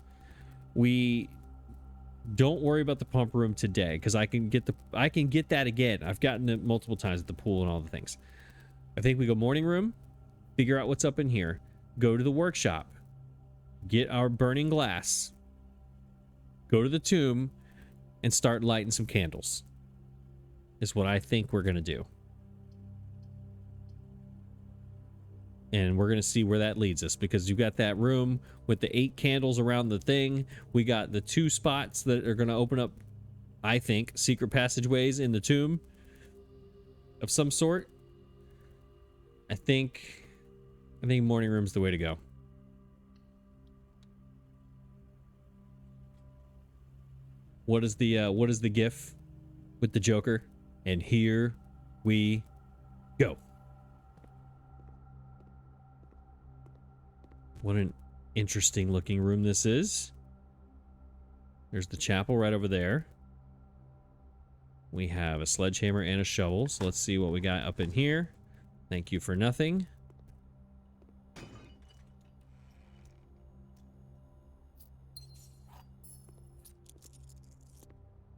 We don't worry about the pump room today, because I can get that again. I've gotten it multiple times at the pool and all the things. I think we go morning room, figure out what's up in here, go to the workshop, get our burning glass, go to the tomb, and start lighting some candles. Is what I think we're gonna do. And we're going to see where that leads us, because you got that room with the 8 candles around the thing. We got the 2 spots that are going to open up, I think, secret passageways in the tomb of some sort. I think morning room's the way to go. What is the gif with the Joker? And here we go. What an interesting looking room this is. There's the chapel right over there. We have a sledgehammer and a shovel. So let's see what we got up in here. Thank you for nothing.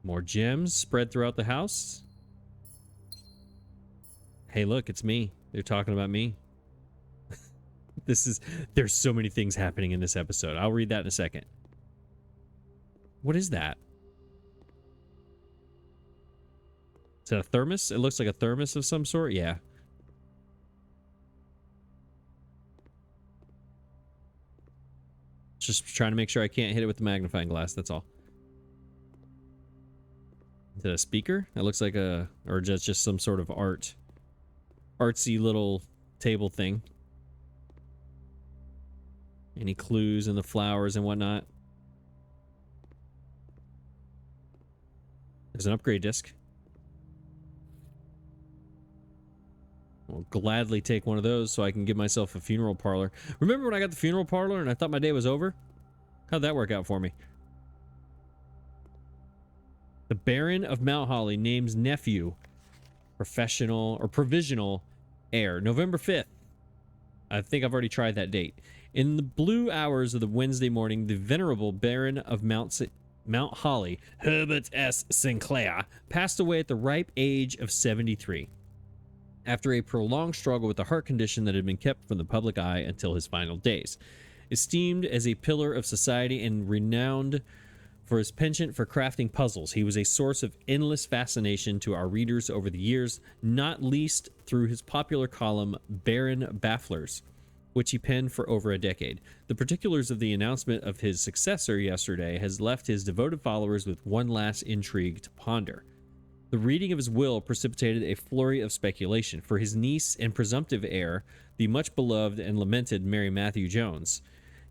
More gems spread throughout the house. Hey, look, it's me. They're talking about me. There's so many things happening in this episode. I'll read that in a second. What is that? Is that a thermos? It looks like a thermos of some sort. Yeah. Just trying to make sure I can't hit it with the magnifying glass. That's all. Is that a speaker? That looks like or just some sort of artsy little table thing. Any clues in the flowers and whatnot? There's an upgrade disc. I'll gladly take one of those so I can give myself a funeral parlor. Remember when I got the funeral parlor and I thought my day was over? How'd that work out for me? The Baron of Mount Holly names nephew provisional heir. November 5th. I think I've already tried that date. In the blue hours of the Wednesday morning, the venerable Baron of Mount Holly, Herbert S. Sinclair, passed away at the ripe age of 73. after a prolonged struggle with a heart condition that had been kept from the public eye until his final days. Esteemed as a pillar of society and renowned for his penchant for crafting puzzles, he was a source of endless fascination to our readers over the years, not least through his popular column Baron Bafflers, which he penned for over a decade. The particulars of the announcement of his successor yesterday has left his devoted followers with one last intrigue to ponder. The reading of his will precipitated a flurry of speculation, for his niece and presumptive heir, the much beloved and lamented Mary Matthew Jones,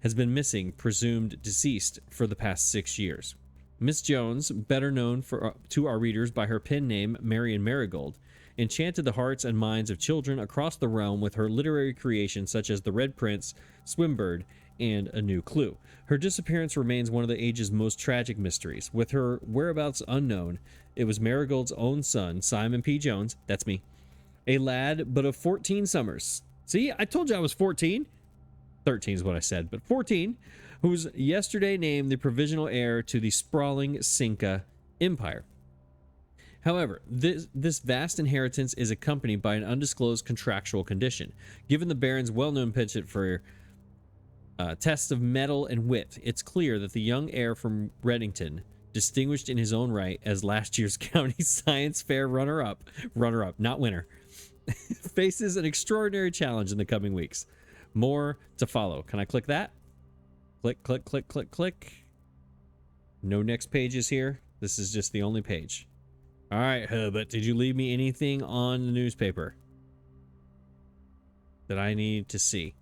has been missing, presumed deceased, for the past 6 years. Miss Jones, better known to our readers by her pen name Marian Marigold, enchanted the hearts and minds of children across the realm with her literary creations such as The Red Prince, Swimbird, and A New Clue. Her disappearance remains one of the age's most tragic mysteries. With her whereabouts unknown, it was Marigold's own son, Simon P. Jones, that's me, a lad but of 14 summers. See, I told you I was 14. 13 is what I said, but 14, who was yesterday named the provisional heir to the sprawling Cinca Empire. However, this vast inheritance is accompanied by an undisclosed contractual condition. Given the Baron's well-known penchant for tests of mettle and wit, it's clear that the young heir from Reddington, distinguished in his own right as last year's county science fair runner-up, not winner, faces an extraordinary challenge in the coming weeks. More to follow. Can I click that? Click, click, click, click, click. No next pages here. This is just the only page. All right, but did you leave me anything on the newspaper that I need to see?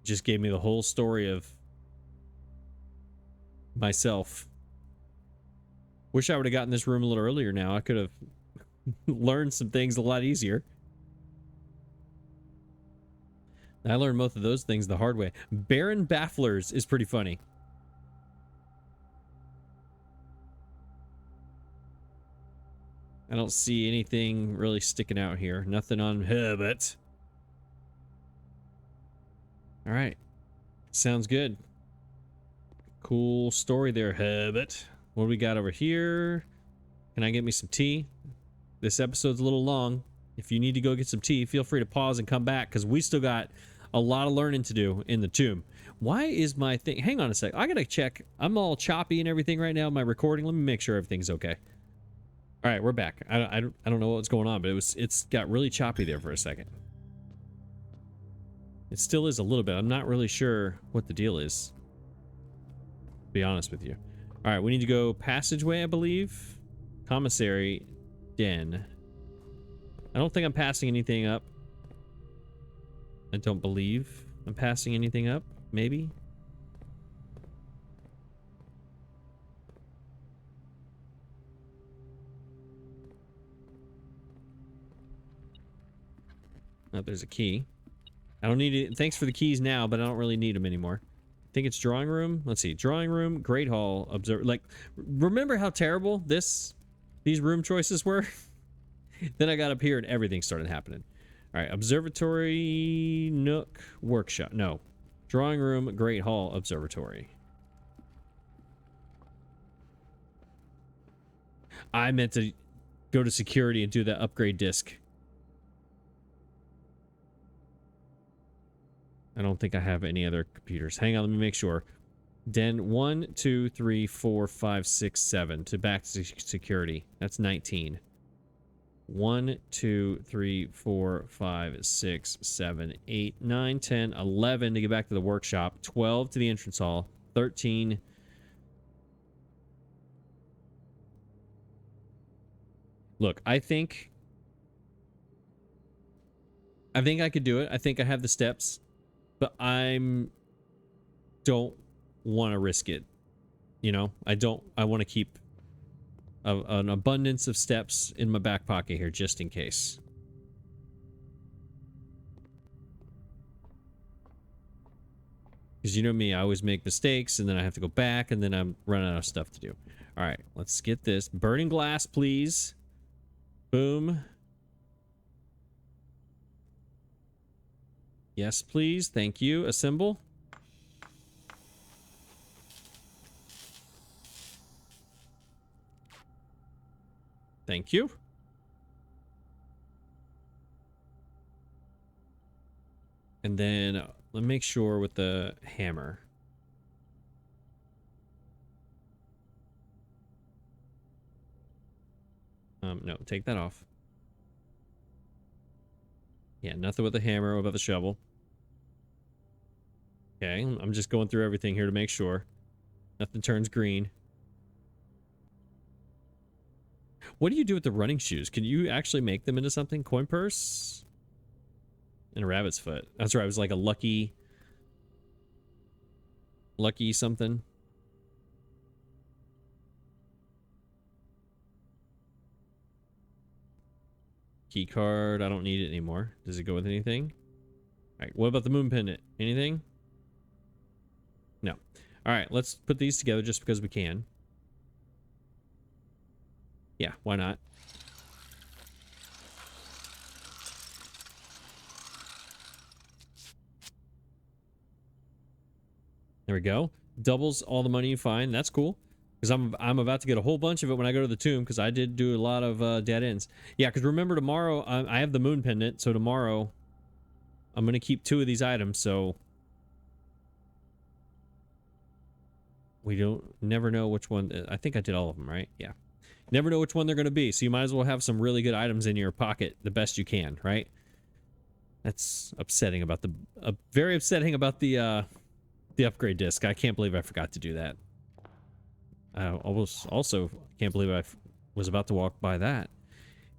Just gave me the whole story of myself. Wish I would have gotten this room a little earlier now. I could have learned some things a lot easier. I learned both of those things the hard way. Baron Bafflers is pretty funny. I don't see anything really sticking out here. Nothing on Herbert. All right. Sounds good. Cool story there, Herbert. What do we got over here? Can I get me some tea? This episode's a little long. If you need to go get some tea, feel free to pause and come back, because we still got a lot of learning to do in the tomb. Why is my thing... Hang on a sec. I gotta check. I'm all choppy and everything right now in my recording. Let me make sure everything's okay. All right, we're back. I don't know what's going on, but it's got really choppy there for a second. It still is a little bit. I'm not really sure what the deal is, to be honest with you. All right, we need to go passageway, I believe. Commissary den. I don't think I'm passing anything up. I don't believe I'm passing anything up. Maybe. Oh, there's a key. I don't need it. Thanks for the keys now, but I don't really need them anymore. I think it's drawing room. Let's see. Drawing room, great hall, observe. Like, remember how terrible these room choices were? Then I got up here and everything started happening. All right, observatory, nook, workshop. No, drawing room, great hall, observatory. I meant to go to security and do the upgrade disc. I don't think I have any other computers. Hang on, let me make sure. Den 1, 2, 3, 4, 5, 6, 7 to back to security. That's 19. 1, 2, 3, 4, 5, 6, 7, 8, 9, 10, 11 to get back to the workshop. 12 to the entrance hall. 13. Look, I think I could do it. I think I have the steps, but don't want to risk it. You know, I want to keep an abundance of steps in my back pocket here just in case. Because you know me, I always make mistakes and then I have to go back and then I'm running out of stuff to do. All right, let's get this. Burning glass, please. Boom. Yes, please. Thank you. Assemble. Thank you. And then let me make sure with the hammer. No, take that off. Yeah, nothing with the hammer. What about the shovel? Okay, I'm just going through everything here to make sure nothing turns green. What do you do with the running shoes? Can you actually make them into something? Coin purse? And a rabbit's foot. That's right, it was like a lucky something. Key card. I don't need it anymore. Does it go with anything? All right, what about the moon pendant? Anything? No. All right, let's put these together just because we can. Yeah, why not? There we go. Doubles all the money you find. That's cool. Because I'm about to get a whole bunch of it when I go to the tomb, because I did do a lot of dead ends. Yeah, because remember tomorrow I have the moon pendant, so tomorrow I'm going to keep 2 of these items, so we never know which one. I think I did all of them, right? Yeah. Never know which one they're going to be, so you might as well have some really good items in your pocket the best you can, right? That's upsetting about very upsetting about the upgrade disc. I can't believe I forgot to do that. I also can't believe I was about to walk by that.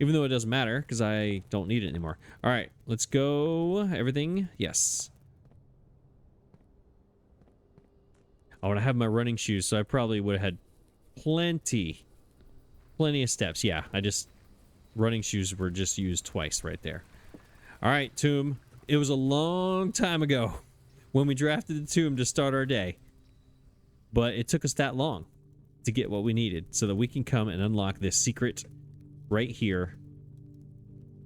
Even though it doesn't matter, because I don't need it anymore. All right, let's go. Everything, yes. I want to have my running shoes, so I probably would have had plenty of steps. Yeah, running shoes were just used twice right there. All right, tomb. It was a long time ago when we drafted the tomb to start our day. But it took us that long to get what we needed so that we can come and unlock this secret right here,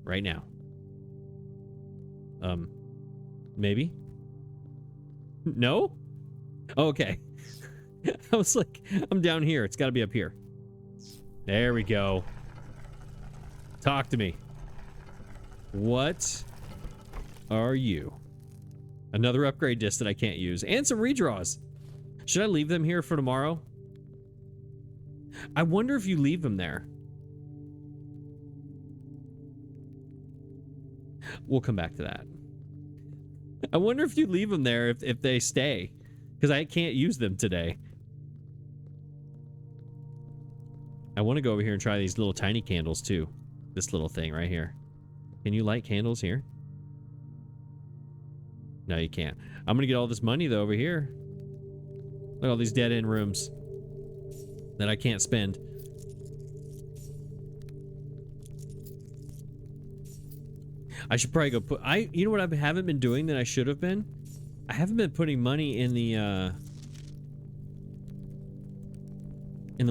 right now. Maybe? No? Okay. I was like, I'm down here. It's got to be up here. There we go. Talk to me. What are you? Another upgrade disc that I can't use. And some redraws. Should I leave them here for tomorrow? I wonder if you leave them there. We'll come back to that. I wonder if you leave them there if they stay. Because I can't use them today. I want to go over here and try these little tiny candles too. This little thing right here. Can you light candles here? No, you can't. I'm going to get all this money though over here. Look at all these dead end rooms that I can't spend. I should probably go put... You know what I haven't been doing that I should have been? I haven't been putting money in the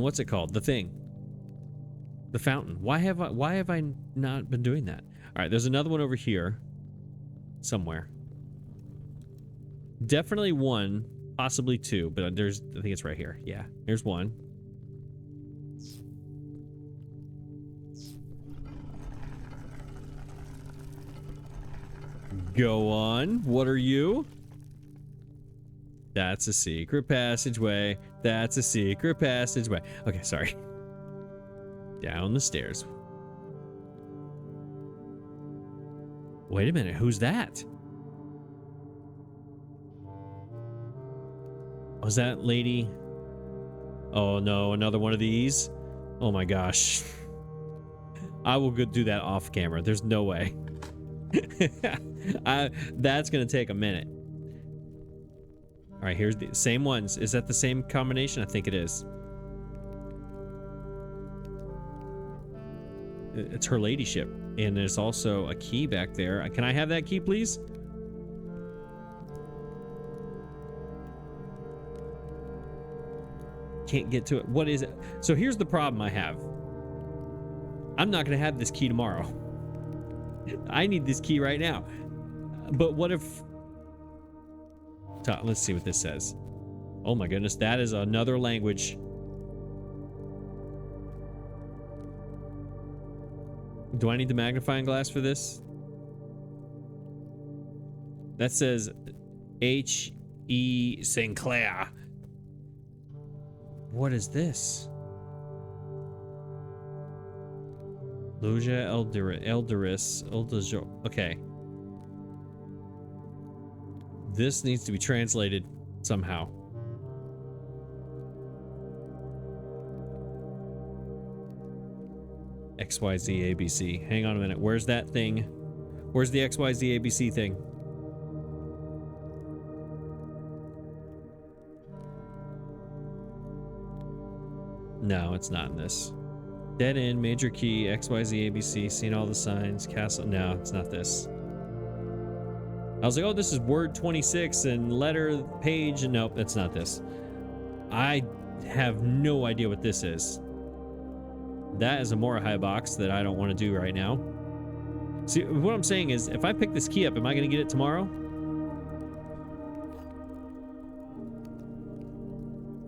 what's it called? The thing. The fountain. Why have I not been doing that? All right, there's another one over here somewhere. Definitely one, possibly two, but I think it's right here. Yeah, here's one. Go on. What are you? That's a secret passageway. That's a secret passageway. Okay, sorry. Down the stairs. Wait a minute. Who's that? Was that lady? Oh no, another one of these? Oh my gosh. I will go do that off camera. There's no way. That's gonna take a minute. All right, here's the same ones. Is that the same combination? I think it is. It's her ladyship, and there's also a key back there. Can I have that key, please? Can't get to it. What is it? So here's the problem I have. I'm not gonna have this key tomorrow. I need this key right now. But what if... Let's see what this says. Oh my goodness, that is another language. Do I need the magnifying glass for this? That says H.E. Sinclair. What is this? Loja Elderis. Okay. This needs to be translated somehow. XYZ ABC. Hang on a minute. Where's that thing? Where's the XYZ ABC thing? No, it's not in this. Dead end, major key, XYZ ABC, seen all the signs, castle. No, it's not this. I was like, oh, this is word 26 and letter page. And nope, that's not this. I have no idea what this is. That is a Morahai box that I don't want to do right now. See, what I'm saying is, if I pick this key up, am I going to get it tomorrow?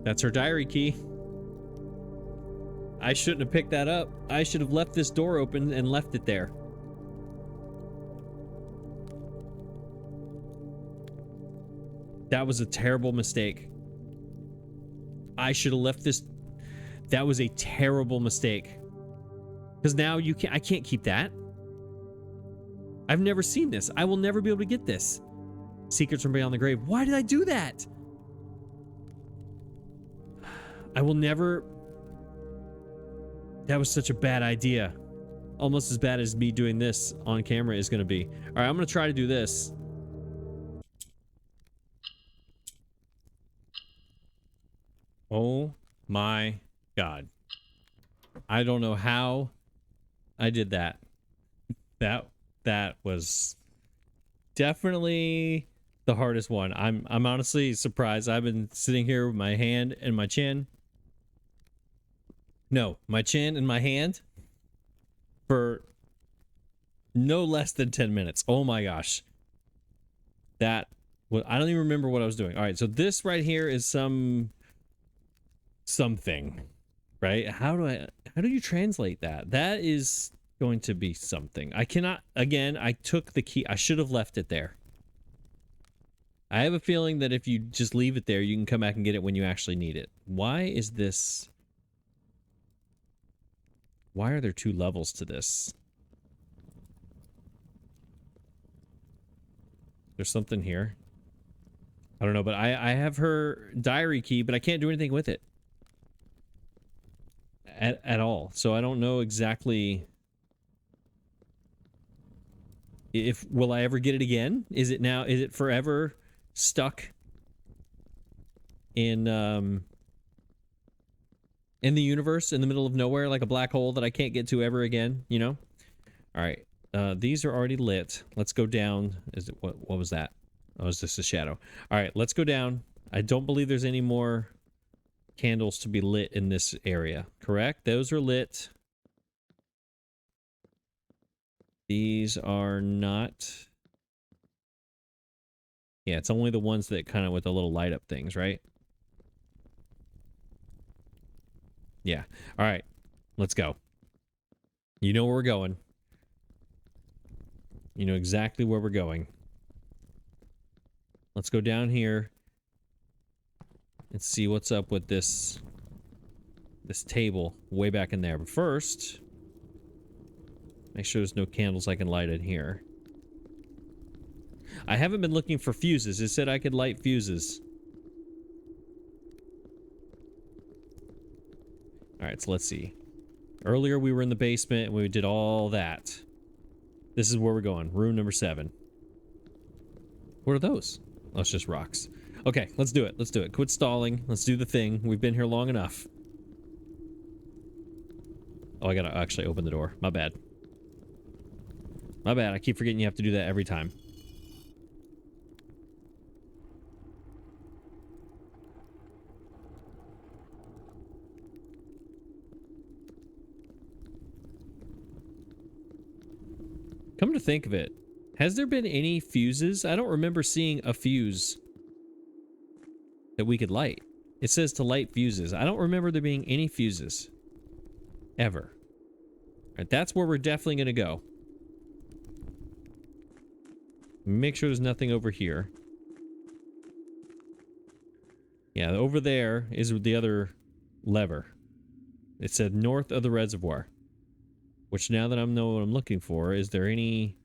That's her diary key. I shouldn't have picked that up. I should have left this door open and left it there. That was a terrible mistake. I should have left this. That was a terrible mistake. Because now you can't. I can't keep that. I've never seen this. I will never be able to get this. Secrets from Beyond the Grave. Why did I do that? I will never. That was such a bad idea. Almost as bad as me doing this on camera is going to be. All right, I'm going to try to do this. Oh my God. I don't know how I did that. That was definitely the hardest one. I'm honestly surprised. I've been sitting here with my hand and my chin. No, my chin and my hand for no less than 10 minutes. Oh my gosh. That was, I don't even remember what I was doing. All right, so this right here is something, right? How do you translate that? That is going to be something. I cannot, again, I took the key. I should have left it there. I have a feeling that if you just leave it there, you can come back and get it when you actually need it. Why is this? Why are there two levels to this? There's something here. I don't know, but I have her diary key, but I can't do anything with it. At all. So I don't know exactly if will I ever get it again? Is it forever stuck in the universe, in the middle of nowhere, like a black hole that I can't get to ever again, you know? All right. These are already lit. Let's go down. Is it what was that? Oh, it's just a shadow. All right, let's go down. I don't believe there's any more candles to be lit in this area. Correct? Those are lit. These are not. Yeah, it's only the ones that kind of with the little light up things, right? Yeah. All right. Let's go. You know where we're going. You know exactly where we're going. Let's go down here and see what's up with this table way back in there. But first, make sure there's no candles I can light in here. I haven't been looking for fuses. It said I could light fuses. All right, so let's see. Earlier we were in the basement and we did all that. This is where we're going. Room number 7. What are those? Oh, it's just rocks. Okay, let's do it. Let's do it. Quit stalling. Let's do the thing. We've been here long enough. Oh, I gotta actually open the door. My bad. My bad. I keep forgetting you have to do that every time. Come to think of it, has there been any fuses? I don't remember seeing a fuse that we could light. It says to light fuses. I don't remember there being any fuses. Ever. All right, that's where we're definitely going to go. Make sure there's nothing over here. Yeah, over there is the other lever. It said north of the reservoir. Which now that I know what I'm looking for, is there any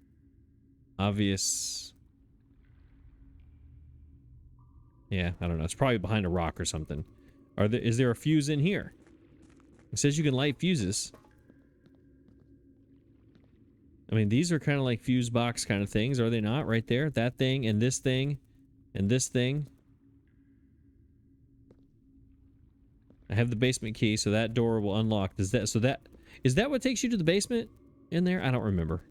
obvious... Yeah, I don't know. It's probably behind a rock or something. Is there a fuse in here? It says you can light fuses. I mean, these are kind of like fuse box kind of things, are they not? Right there, that thing and this thing and this thing. I have the basement key, so that door will unlock. Is that what takes you to the basement in there? I don't remember.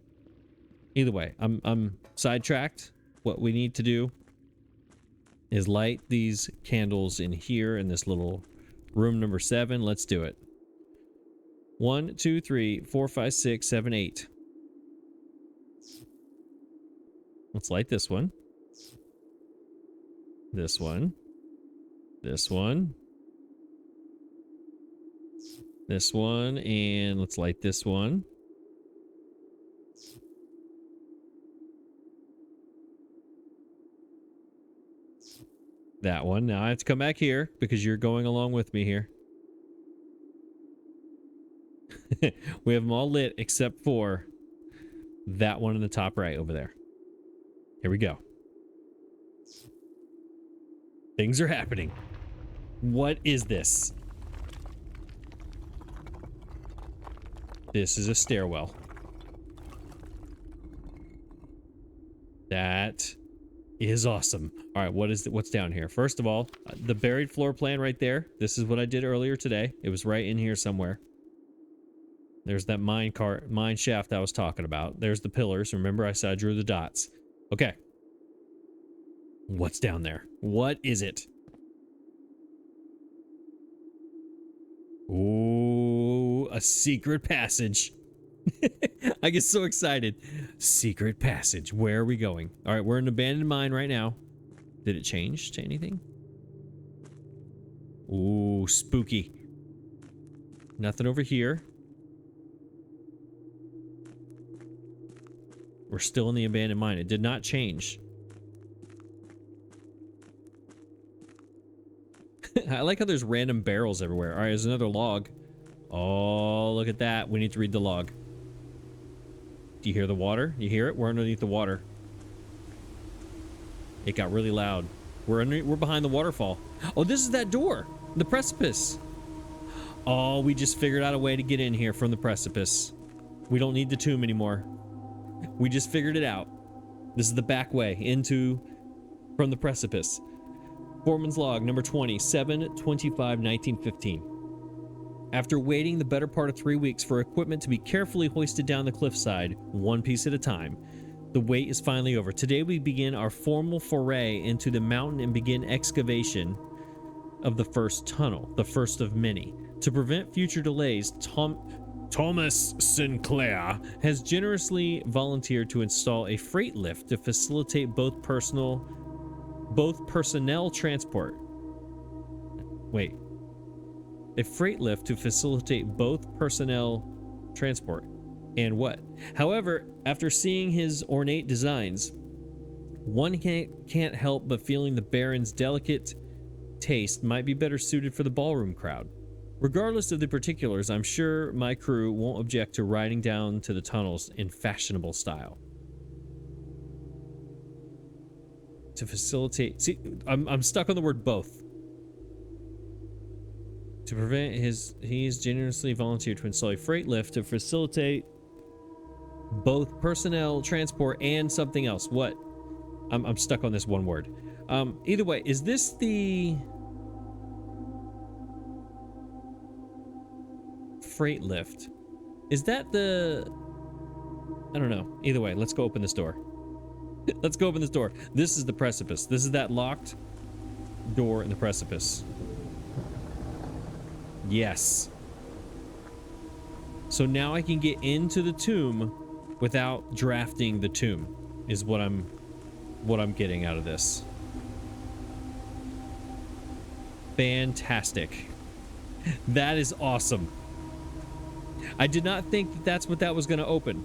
Either way, I'm sidetracked. What we need to do is light these candles in here in this little room number 7. Let's do it. 1, 2, 3, 4, 5, 6, 7, 8. Let's light this one. This one. This one. This one. And let's light this one. That one. Now I have to come back here because you're going along with me here. We have them all lit except for that one in the top right over there. Here we go. Things are happening. What is this? This is a stairwell. That is awesome. All right, what's down here? First of all, the buried floor plan right there. This is what I did earlier today. It was right in here somewhere. There's that mine shaft I was talking about. There's the pillars. Remember I said I drew the dots. Okay. What's down there? What is it? Ooh, a secret passage. I get so excited. Secret passage. Where are we going? All right, we're in an abandoned mine right now. Did it change to anything? Ooh, spooky. Nothing over here. We're still in the abandoned mine. It did not change. I like how there's random barrels everywhere. All right, there's another log. Oh, look at that. We need to read the log. Do you hear the water? You hear it? We're underneath the water. It got really loud. We're behind the waterfall. Oh, this is that door. The precipice. Oh, we just figured out a way to get in here from the precipice. We don't need the tomb anymore. We just figured it out. This is the back way from the precipice. Foreman's log number 20, 7/25/1915. After waiting the better part of 3 weeks for equipment to be carefully hoisted down the cliffside, one piece at a time, the wait is finally over. Today we begin our formal foray into the mountain and begin excavation of the first tunnel, the first of many. To prevent future delays, Thomas Sinclair has generously volunteered to install a freight lift to facilitate both personnel transport. Wait. A freight lift to facilitate both personnel transport. And what? However, after seeing his ornate designs, one can't help but feeling the Baron's delicate taste might be better suited for the ballroom crowd. Regardless of the particulars, I'm sure my crew won't object to riding down to the tunnels in fashionable style. To facilitate... See, I'm stuck on the word both. To prevent he's generously volunteered to install a freight lift to facilitate both personnel transport and something else. What? I'm stuck on this one word. Either way, is this the freight lift? Is that the... I don't know. Either way, let's go open this door. Let's go open this door. This is the precipice. This is that locked door in the precipice. Yes. So now I can get into the tomb without drafting the tomb, is what I'm getting out of this. Fantastic. That is awesome. I did not think that that's what that was going to open.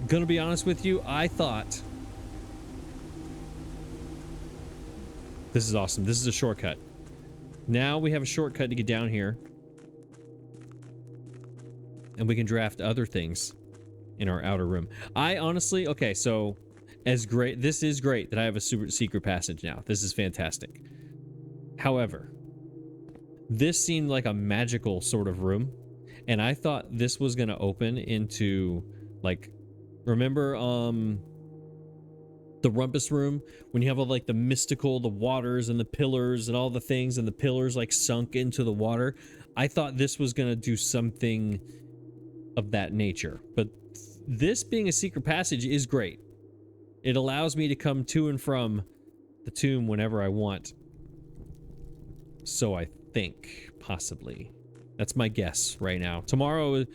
Gonna be honest with you, I thought this is awesome. This is a shortcut. Now we have a shortcut to get down here. And we can draft other things in our outer room. I honestly, okay, so this is great that I have a super secret passage now. This is fantastic. However, this seemed like a magical sort of room, and I thought this was going to open into, like, remember the rumpus room when you have all like the mystical, the waters and the pillars and all the things, and the pillars like sunk into the water? I thought this was going to do something of that nature, but this being a secret passage is great. It allows me to come to and from the tomb whenever I want. So I think possibly that's my guess right now. Tomorrow is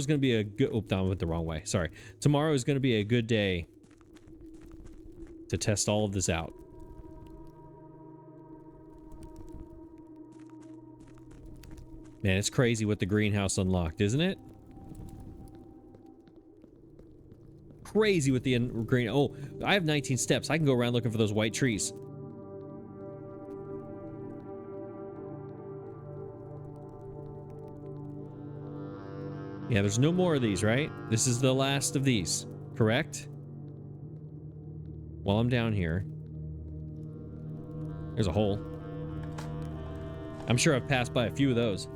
going to be a good, oh, I went the wrong way. Sorry. Tomorrow is going to be a good day to test all of this out. Man, it's crazy what the greenhouse unlocked, isn't it? Crazy with the green. Oh, I have 19 steps. I can go around looking for those white trees. Yeah, there's no more of these, right? This is the last of these, correct? While I'm down here, there's a hole. I'm sure I've passed by a few of those.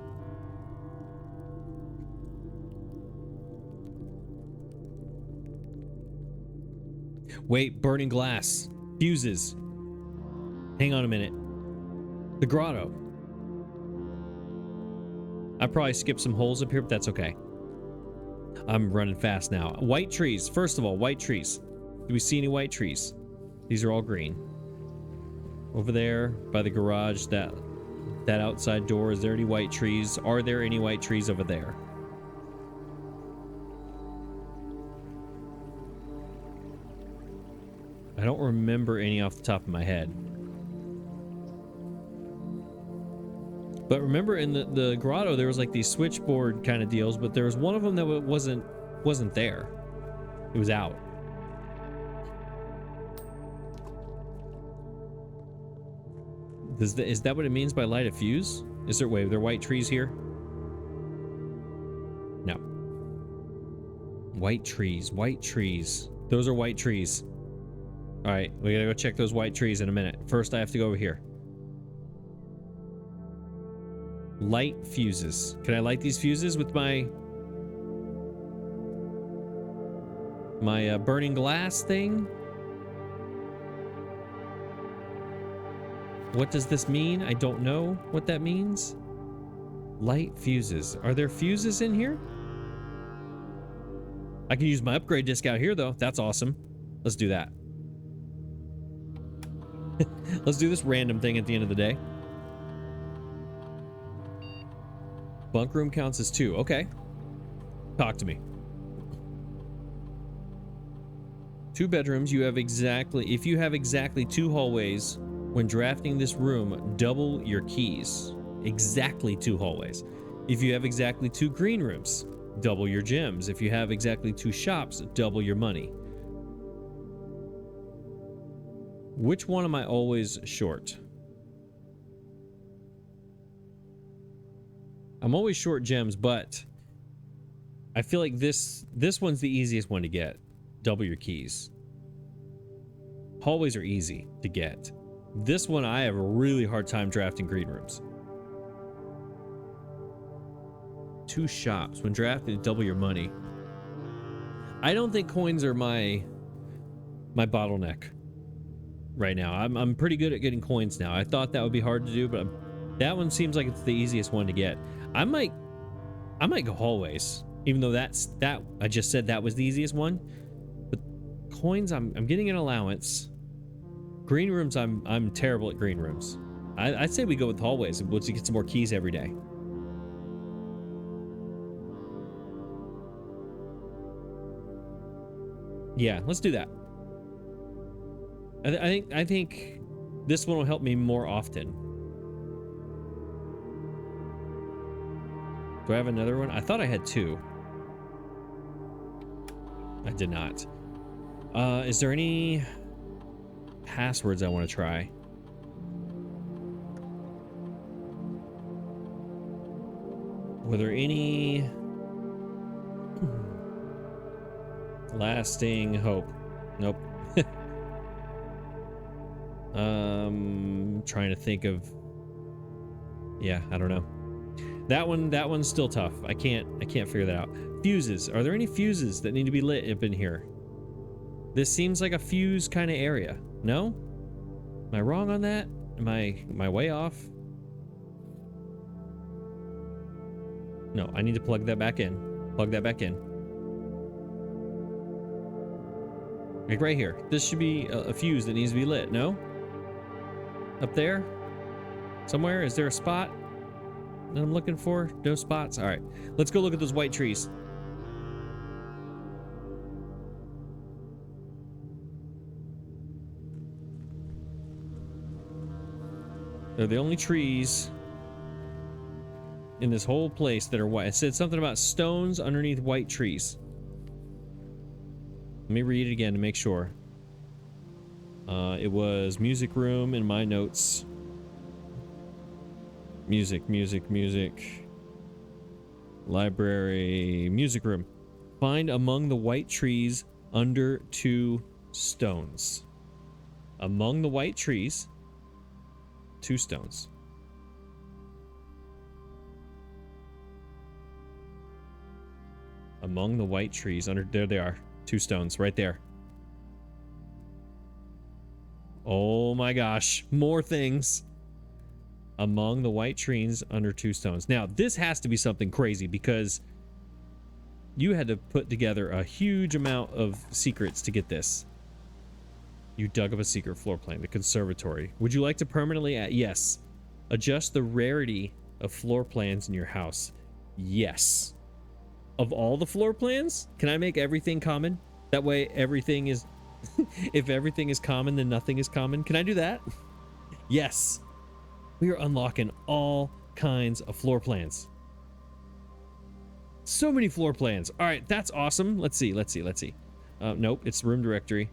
Wait, burning glass. Fuses. Hang on a minute. The grotto. I probably skipped some holes up here, but that's okay. I'm running fast now. White trees. First of all, white trees. Do we see any white trees? These are all green. Over there by the garage, that outside door, is there any white trees? Are there any white trees over there? I don't remember any off the top of my head. But remember in the grotto, there was like these switchboard kind of deals, but there was one of them that wasn't there. It was out. Is that what it means by light a fuse? Is there, wait, are there white trees here? No. White trees, white trees. Those are white trees. All right, we gotta go check those white trees in a minute. First, I have to go over here. Light fuses. Can I light these fuses with my burning glass thing? What does this mean? I don't know what that means. Light fuses. Are there fuses in here? I can use my upgrade disc out here, though. That's awesome. Let's do that. Let's do this random thing at the end of the day. Bunk room counts as 2. Okay. Talk to me. 2 bedrooms. You have exactly... If you have exactly 2 hallways, when drafting this room, double your keys. Exactly 2 hallways. If you have exactly 2 green rooms, double your gems. If you have exactly 2 shops, double your money. Which one am I always short? I'm always short gems, but I feel like this one's the easiest one to get. Double your keys. Hallways are easy to get. This one, I have a really hard time drafting green rooms. 2 shops. When drafted, double your money. I don't think coins are my bottleneck right now. I'm pretty good at getting coins now. I thought that would be hard to do, but that one seems like it's the easiest one to get. I might go hallways, even though that I just said that was the easiest one. But coins, I'm getting an allowance. Green rooms, I'm terrible at green rooms. I'd say we go with hallways once you get some more keys every day. Yeah, let's do that. I think this one will help me more often. Do I have another one? I thought I had 2. I did not. Is there any passwords I want to try? Were there any lasting hope? Nope. Trying to think of, yeah, I don't know. That one's still tough. I can't figure that out. Fuses. Are there any fuses that need to be lit up in here? This seems like a fuse kind of area. No? Am I wrong on that? Am I way off? No, I need to plug that back in. Plug that back in. Like right here. This should be a fuse that needs to be lit, no? Up there? Somewhere? Is there a spot that I'm looking for? No spots? All right. Let's go look at those white trees. They're the only trees in this whole place that are white. It said something about stones underneath white trees. Let me read it again to make sure. It was music room in my notes. Music. Library, music room. Find among the white trees under 2 stones. Among the white trees, 2 stones. Among the white trees under, there they are. 2 stones right there. Oh my gosh, more things. Among the white trees under 2 stones. Now, this has to be something crazy because you had to put together a huge amount of secrets to get this. You dug up a secret floor plan, the conservatory. Would you like to permanently add? Yes. Adjust the rarity of floor plans in your house. Yes. Of all the floor plans, can I make everything common? That way everything is, if everything is common, then nothing is common. Can I do that? Yes. We are unlocking all kinds of floor plans. So many floor plans. All right, that's awesome. Let's see. Nope, it's room directory.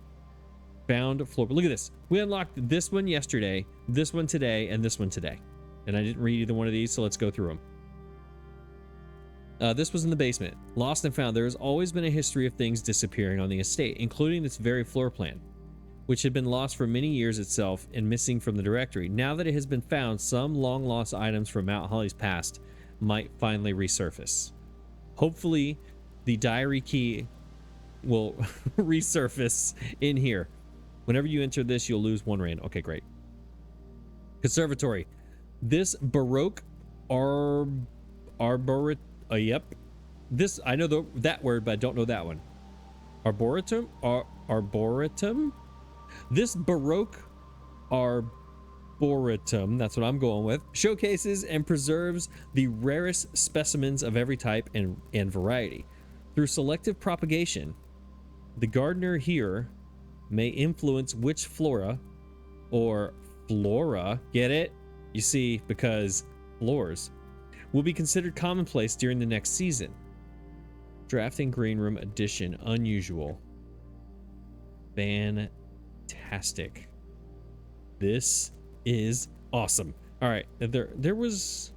Found floor. Look at this. We unlocked this one yesterday, this one today, and this one today. And I didn't read either one of these, so let's go through them. This was in the basement. Lost and found. There has always been a history of things disappearing on the estate, including this very floor plan, which had been lost for many years itself and missing from the directory. Now that it has been found, some long-lost items from Mount Holly's past might finally resurface. Hopefully, the diary key will resurface in here. Whenever you enter this, you'll lose 1 rand. Okay, great. Conservatory. This Baroque yep. This, I know that word, but I don't know that one. Arboretum? Arboretum? This Baroque Arboretum, that's what I'm going with, showcases and preserves the rarest specimens of every type and variety. Through selective propagation, the gardener here may influence which flora, get it? You see, because floors, will be considered commonplace during the next season. Drafting Green Room Edition, unusual. Fantastic. This is awesome. All right, there was,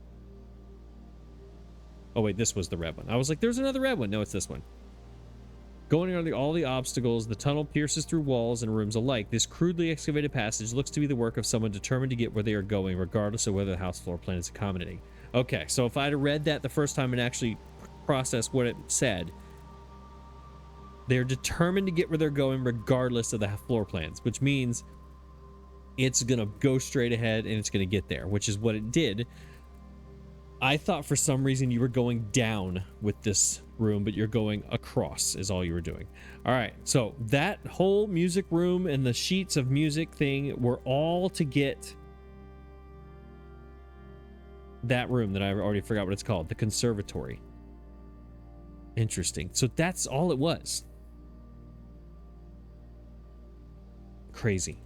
oh wait, this was the red one. I was like, there's another red one. No, it's this one. Going under all the obstacles, the tunnel pierces through walls and rooms alike. This crudely excavated passage looks to be the work of someone determined to get where they are going, regardless of whether the house floor plan is accommodating. Okay, so if I'd have read that the first time and actually processed what it said, they're determined to get where they're going regardless of the floor plans, which means it's going to go straight ahead and it's going to get there, which is what it did. I thought for some reason you were going down with this room, but you're going across is all you were doing. All right, so that whole music room and the sheets of music thing were all to get that room that I already forgot what it's called, the conservatory. Interesting. So that's all it was. Crazy.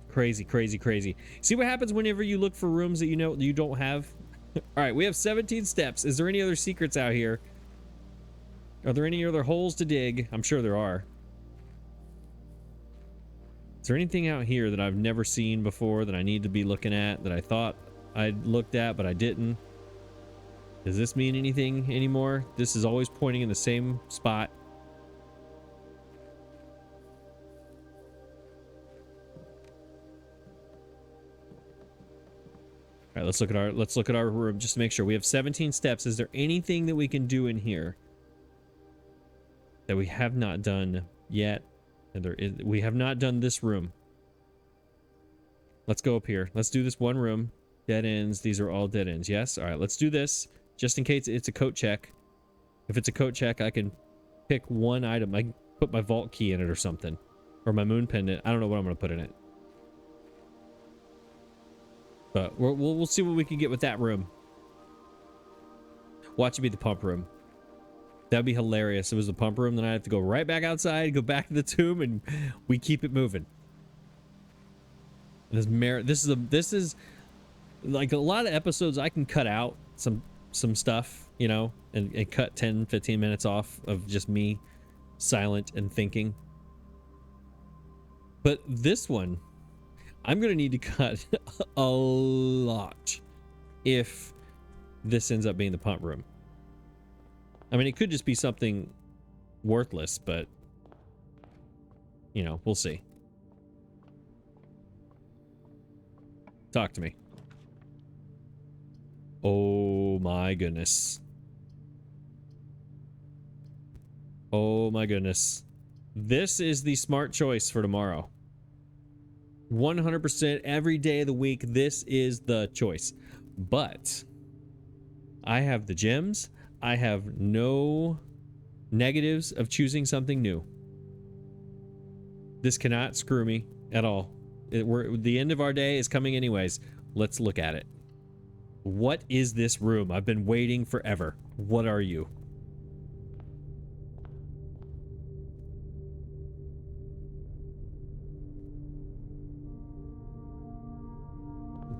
See what happens whenever you look for rooms that you know you don't have? All right, we have 17 steps. Is there any other secrets out here? Are there any other holes to dig? I'm sure there are. Is there anything out here that I've never seen before that I need to be looking at, that I thought I'd looked at but I didn't? Does this mean anything anymore? This is always pointing in the same spot. All right, let's look at our room just to make sure. We have 17 steps. Is there anything that we can do in here that we have not done yet? And we have not done this room. Let's go up here. Let's do this one room. Dead ends. These are all dead ends. Yes. All right, let's do this just in case it's a coat check. If it's a coat check, I can pick one item. I can put my vault key in it or something, or my moon pendant. I don't know what I'm going to put in it. But we'll see what we can get with that room. Watch it be the pump room. That'd be hilarious. If it was the pump room, then I have to go right back outside, go back to the tomb, and we keep it moving. This is like a lot of episodes I can cut out some stuff, you know, and cut 10-15 minutes off of just me silent and thinking. But this one, I'm going to need to cut a lot if this ends up being the pump room. I mean, it could just be something worthless, but, you know, we'll see. Talk to me. Oh my goodness. Oh my goodness. This is the smart choice for tomorrow. 100% every day of the week, this is the choice. But I have the gems. I have no negatives of choosing something new. This cannot screw me at all. The end of our day is coming anyways. Let's look at it. What is this room? I've been waiting forever. What are you?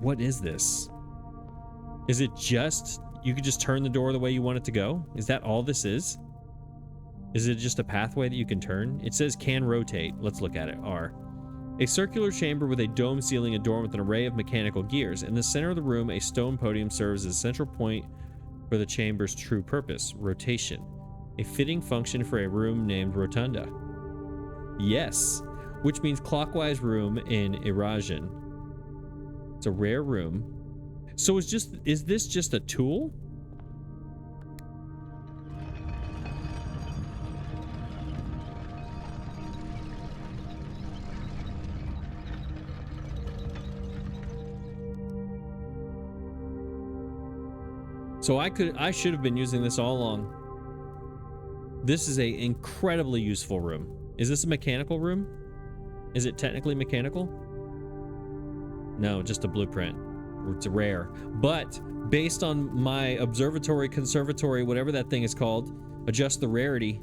What is this? Is it just, you could just turn the door the way you want it to go? Is that all this is? Is it just a pathway that you can turn? It says can rotate. Let's look at it. R. A circular chamber with a dome ceiling adorned with an array of mechanical gears. In the center of the room, a stone podium serves as a central point for the chamber's true purpose, rotation. A fitting function for a room named Rotunda. Yes, which means clockwise room in Irasian. It's a rare room. So is this just a tool? So I should have been using this all along. This is a incredibly useful room. Is this a mechanical room? Is it technically mechanical? No, just a blueprint. It's rare. But based on my observatory, conservatory, whatever that thing is called, adjust the rarity,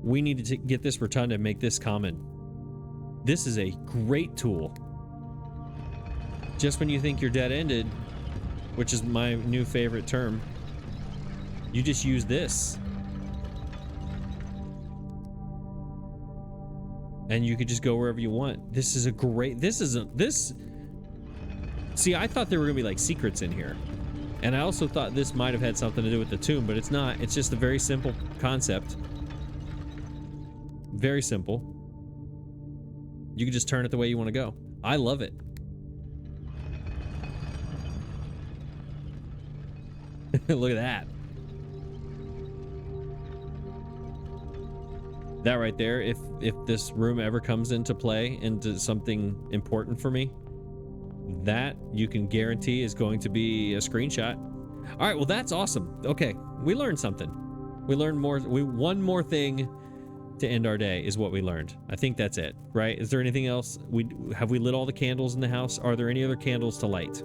we need to get this rotunda and make this common. This is a great tool. Just when you think you're dead-ended, which is my new favorite term, you just use this. And you could just go wherever you want. This is a great, see, I thought there were gonna be like secrets in here. And I also thought this might have had something to do with the tomb, but it's not. It's just a very simple concept. Very simple. You can just turn it the way you want to go. I love it. Look at that. That right there, if this room ever comes into play, into something important for me, that you can guarantee is going to be a screenshot. All right, well, that's awesome. Okay, we learned something. We learned more. One more thing to end our day is what we learned. I think that's it, right? Is there anything else? Have we lit all the candles in the house? Are there any other candles to light?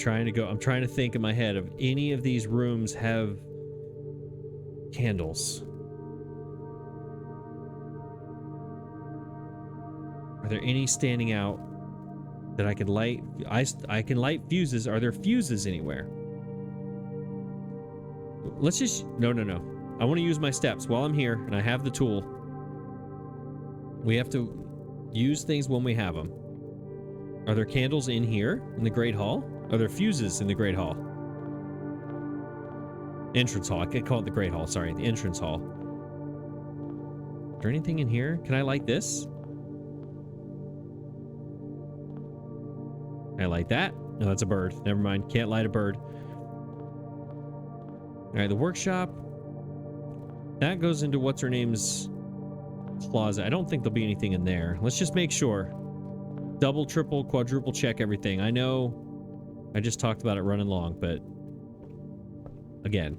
I'm trying to think in my head of any of these rooms have candles. Are there any standing out that I could light? I can light fuses. Are there fuses anywhere? Let's just, no. I want to use my steps while I'm here and I have the tool. We have to use things when we have them. Are there candles in here in the Great Hall? Are there fuses in the Great Hall? Entrance hall. I could call it the Great Hall. Sorry, the entrance hall. Is there anything in here? Can I light this? Can I light that? No, that's a bird. Never mind. Can't light a bird. All right, the workshop. That goes into what's her name's closet. I don't think there'll be anything in there. Let's just make sure. Double, triple, quadruple check everything. I know I just talked about it running long, but again,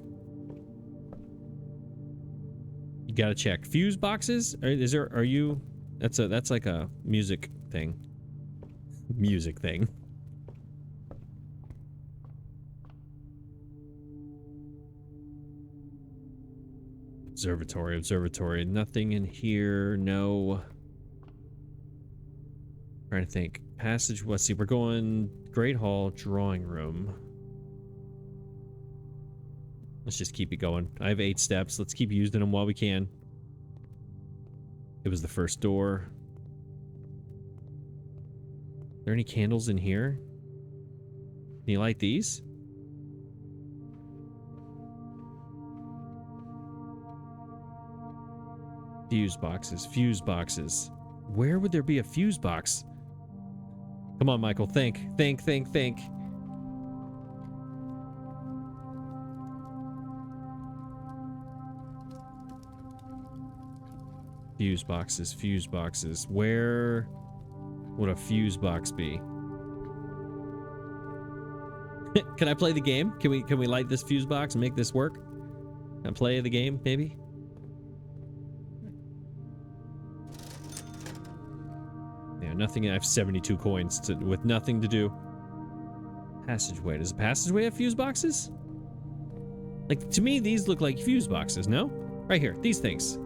you gotta check. Fuse boxes? That's like a music thing. Music thing. Observatory. Nothing in here. No. Trying to think. Passage. Let's see. We're going Great Hall, drawing room. Let's just keep it going. I have 8 steps. Let's keep using them while we can. It was the first door. Are there any candles in here? Can you light these? Fuse boxes. Where would there be a fuse box? Come on, Michael. Think. Fuse boxes. Where would a fuse box be? Can I play the game? Can we light this fuse box and make this work? Can I play the game, maybe? Yeah, nothing. I have 72 coins with nothing to do. Passageway. Does a passageway have fuse boxes? Like, to me, these look like fuse boxes, no? Right here, these things.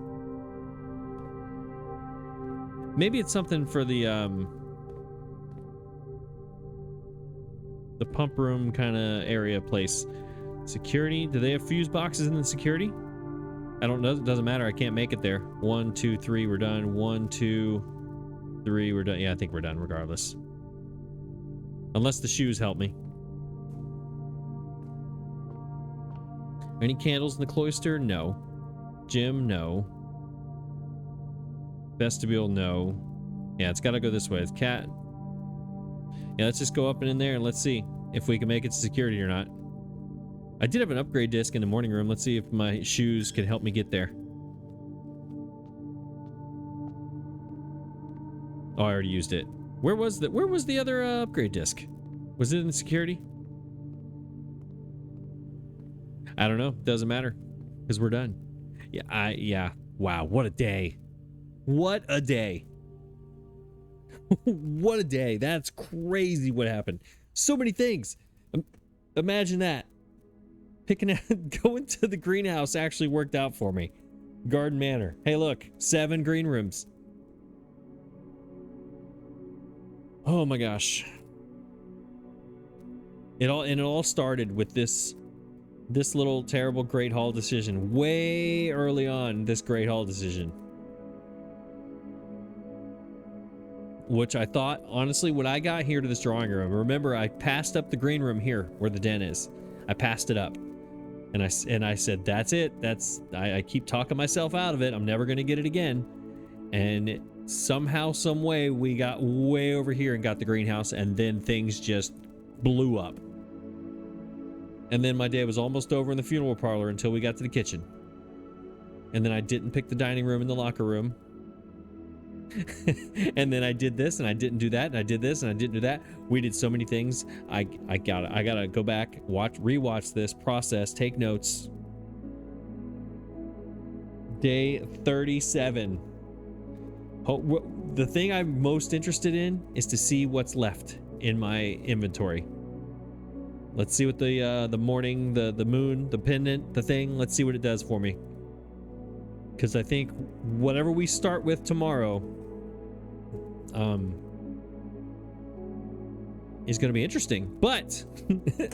Maybe it's something for the pump room kind of area place. Security. Do they have fuse boxes in the security? I don't know. It doesn't matter. I can't make it there. 1, 2, 3. We're done. 1, 2, 3. We're done. Yeah, I think we're done regardless. Unless the shoes help me. Any candles in the cloister? No. Gym? No. Vestibule? No. Yeah, it's got to go this way. It's cat. Yeah, let's just go up and in there and let's see if we can make it to security or not. I did have an upgrade disc in the morning room. Let's see if my shoes can help me get there. Oh, I already used it. Where was the other upgrade disc? Was it in security? I don't know. Doesn't matter because we're done. Yeah. Wow, what a day. What a day. What a day. That's crazy what happened. So many things. Imagine that. Going to the greenhouse actually worked out for me. Garden Manor. Hey, look. 7 green rooms. Oh my gosh. It all started with this little terrible Great Hall decision. Way early on, this Great Hall decision. Which I thought, honestly, when I got here to this drawing room, remember I passed up the green room here where the den is. I passed it up. And I said, that's it. I keep talking myself out of it. I'm never going to get it again. And somehow, some way, we got way over here and got the greenhouse, and then things just blew up. And then my day was almost over in the funeral parlor until we got to the kitchen. And then I didn't pick the dining room and the locker room. And then I did this and I didn't do that, and I did this and I didn't do that. We did so many things. I gotta go back, rewatch this, process, take notes. Day 37. The thing I'm most interested in is to see what's left in my inventory. Let's see what the morning, the moon, the pendant, the thing. Let's see what it does for me. Because I think whatever we start with tomorrow, is going to be interesting. But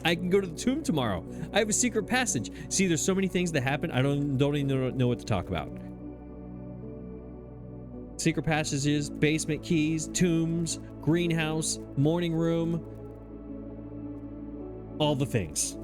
I can go to the tomb tomorrow. I have a secret passage. See, there's so many things that happen. I don't even know what to talk about. Secret passages, basement keys, tombs, greenhouse, morning room, all the things.